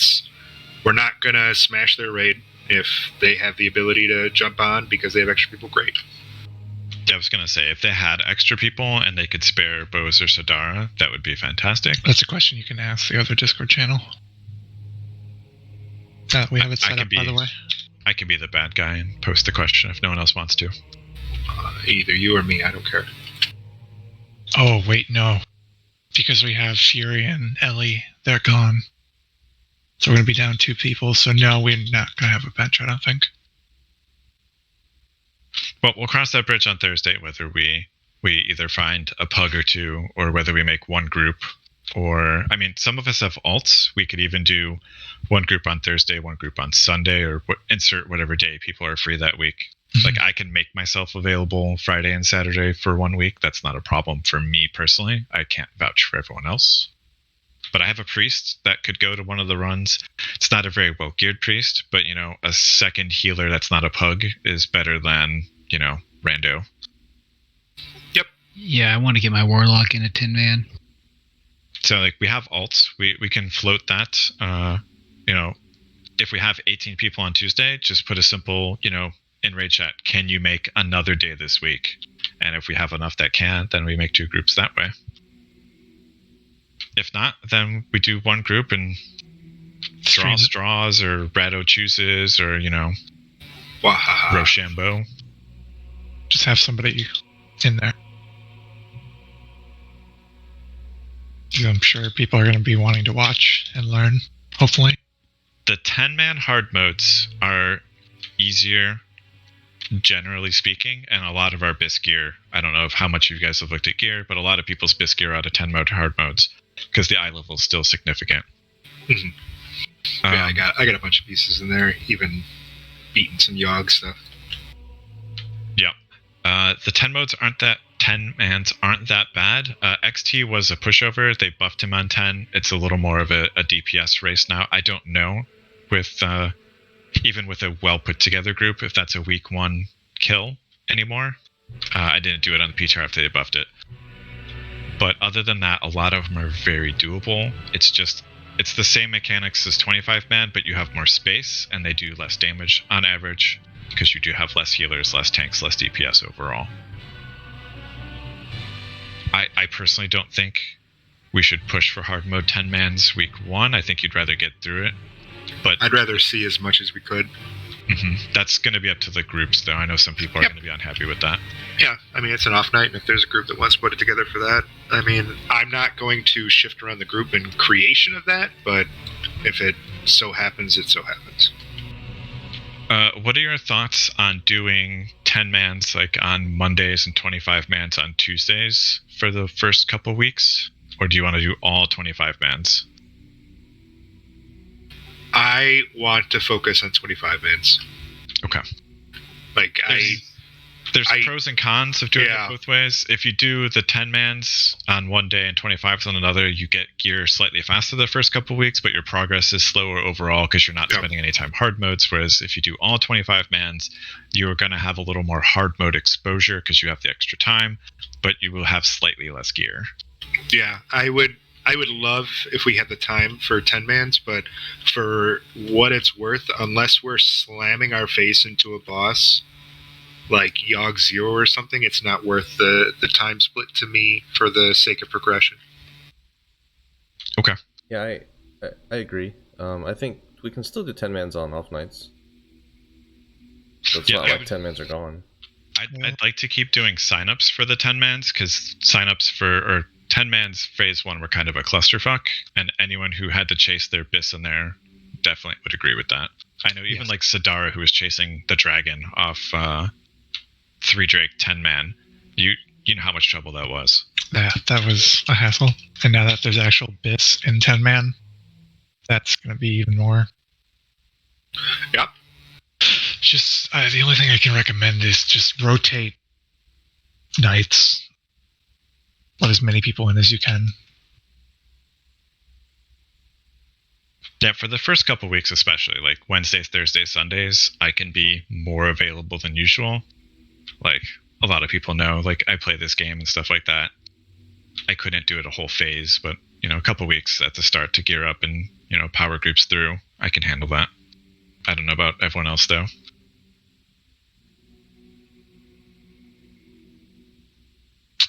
we're not going to smash their raid. If they have the ability to jump on because they have extra people, great. I was going to say, if they had extra people and they could spare Bose or Sadara, that would be fantastic. That's a question you can ask the other Discord channel. We have it set up, by the way. I can be the bad guy and post the question if no one else wants to. Either you or me, I don't care. Oh, wait, no. Because we have Fury and Ellie, they're gone. So we're going to be down 2 people, so no, we're not going to have a bench, I don't think. Well, we'll cross that bridge on Thursday, whether we either find a pug or 2, or whether we make one group. Or, I mean, some of us have alts. We could even do one group on Thursday, one group on Sunday, or insert whatever day people are free that week. Mm-hmm. Like, I can make myself available Friday and Saturday for 1 week. That's not a problem for me personally. I can't vouch for everyone else. But I have a priest that could go to one of the runs. It's not a very well-geared priest, but, a second healer that's not a pug is better than, rando. Yep. Yeah, I want to get my warlock in a 10-man. So, like, we have alts. We can float that. If we have 18 people on Tuesday, just put a simple, in raid chat, can you make another day this week? And if we have enough that can, then we make 2 groups that way. If not, then we do one group and draw straws, or Rado chooses, or, Wahaha. Rochambeau. Just have somebody in there. I'm sure people are going to be wanting to watch and learn, hopefully. The 10-man hard modes are easier, generally speaking, and a lot of our BIS gear, I don't know how much you guys have looked at gear, but a lot of people's BIS gear are out of 10-mode hard modes, because the eye level is still significant. Mm-hmm. Yeah, I got a bunch of pieces in there, even beating some Yogg stuff. The 10 mans aren't that bad. XT was a pushover. They buffed him on 10. It's a little more of a DPS race now. I don't know with even with a well put together group if that's a week 1 kill anymore. I didn't do it on the PTR after they buffed it. But other than that, a lot of them are very doable. It's the same mechanics as 25 man, but you have more space and they do less damage on average because you do have less healers, less tanks, less DPS overall. I personally don't think we should push for hard mode 10 mans week 1. I think you'd rather get through it. But I'd rather see as much as we could. That's going to be up to the groups, though. I know some people are going to be unhappy with that. Yeah, I mean, it's an off night, and if there's a group that wants to put it together for that, I mean, I'm not going to shift around the group in creation of that, but if it so happens, it so happens. What are your thoughts on doing 10 mans like on Mondays and 25 mans on Tuesdays for the first couple weeks? Or do you want to do all 25 mans? I want to focus on 25 mans. Okay. Like, There's pros and cons of doing it both ways. If you do the 10 mans on one day and 25s on another, you get gear slightly faster the first couple of weeks, but your progress is slower overall because you're not spending any time hard modes. Whereas if you do all 25 mans, you're going to have a little more hard mode exposure because you have the extra time, but you will have slightly less gear. Yeah, I would love if we had the time for 10 mans, but for what it's worth, unless we're slamming our face into a boss like Yogg 0 or something, it's not worth the time split to me for the sake of progression. Okay. Yeah, I agree. I think we can still do 10 mans on off nights. So it's not like 10 mans are gone. I'd like to keep doing signups for the 10 mans because signups for 10 mans phase 1 were kind of a clusterfuck, and anyone who had to chase their bis in there definitely would agree with that. I know even like Sadara, who was chasing the dragon off 3 Drake 10 man, you know how much trouble that was. Yeah, that was a hassle. And now that there's actual bis in 10 man, that's going to be even more. Yep. Just the only thing I can recommend is just rotate nights. Let as many people in as you can. Yeah, for the first couple weeks especially, like Wednesdays, Thursdays, Sundays, I can be more available than usual. Like, a lot of people know, like, I play this game and stuff like that. I couldn't do it a whole phase, but, a couple weeks at the start to gear up and, power groups through, I can handle that. I don't know about everyone else, though.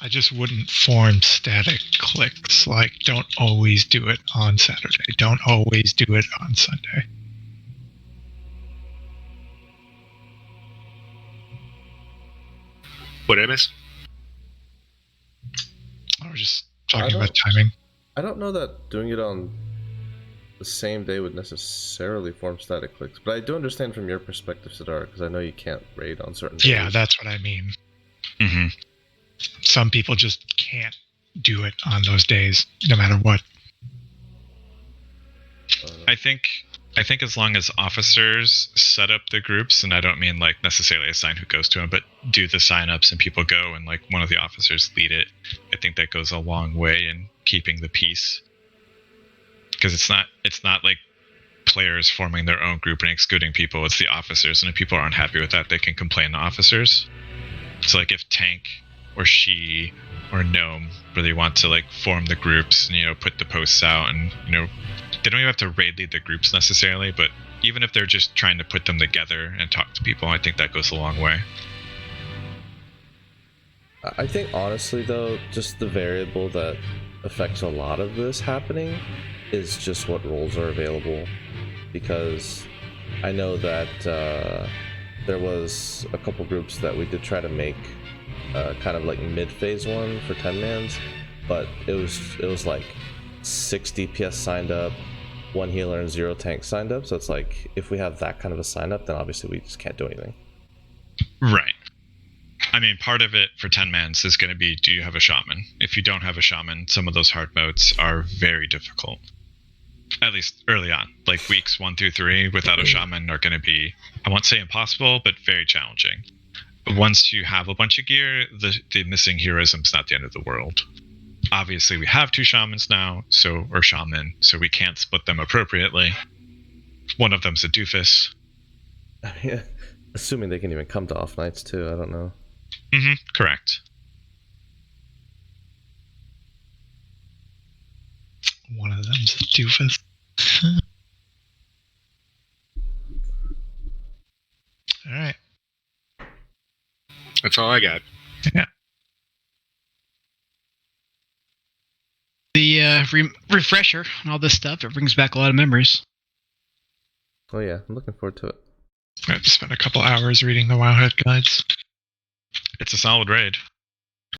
I just wouldn't form static cliques. Like, don't always do it on Saturday. Don't always do it on Sunday. What did I miss? I was just talking about timing. I don't know that doing it on the same day would necessarily form static cliques, but I do understand from your perspective, Sadar, because I know you can't raid on certain days. Yeah, that's what I mean. Mm-hmm. Some people just can't do it on those days, no matter what. I think as long as officers set up the groups, and I don't mean like necessarily assign who goes to them, but do the signups and people go and like one of the officers lead it, I think that goes a long way in keeping the peace. Because it's not like players forming their own group and excluding people, it's the officers, and if people aren't happy with that, they can complain to officers. So like if Tank or She or Gnome really want to like form the groups and put the posts out, and they don't even have to raid lead the groups necessarily, but even if they're just trying to put them together and talk to people, I think that goes a long way. I think honestly though, just the variable that affects a lot of this happening is just what roles are available, because I know that there was a couple groups that we did try to make kind of like mid phase 1 for 10 mans, but it was like 6 DPS signed up, 1 healer and 0 tank signed up. So it's like, if we have that kind of a sign up, then obviously we just can't do anything. Right. I mean, part of it for 10 mans is going to be, do you have a shaman? If you don't have a shaman, some of those hard modes are very difficult. At least early on. Like weeks 1 through 3 without a shaman are going to be, I won't say impossible, but very challenging. once you have a bunch of gear, the missing heroism's not the end of the world. Obviously, we have 2 shamans now, or shaman, so we can't split them appropriately. One of them's a doofus. Yeah. Assuming they can even come to off nights too. I don't know. Correct. One of them's a doofus. All right. That's all I got. Yeah. The refresher and all this stuff, it brings back a lot of memories. Oh yeah, I'm looking forward to it. I have to spend a couple hours reading the Wowhead guides. It's a solid raid.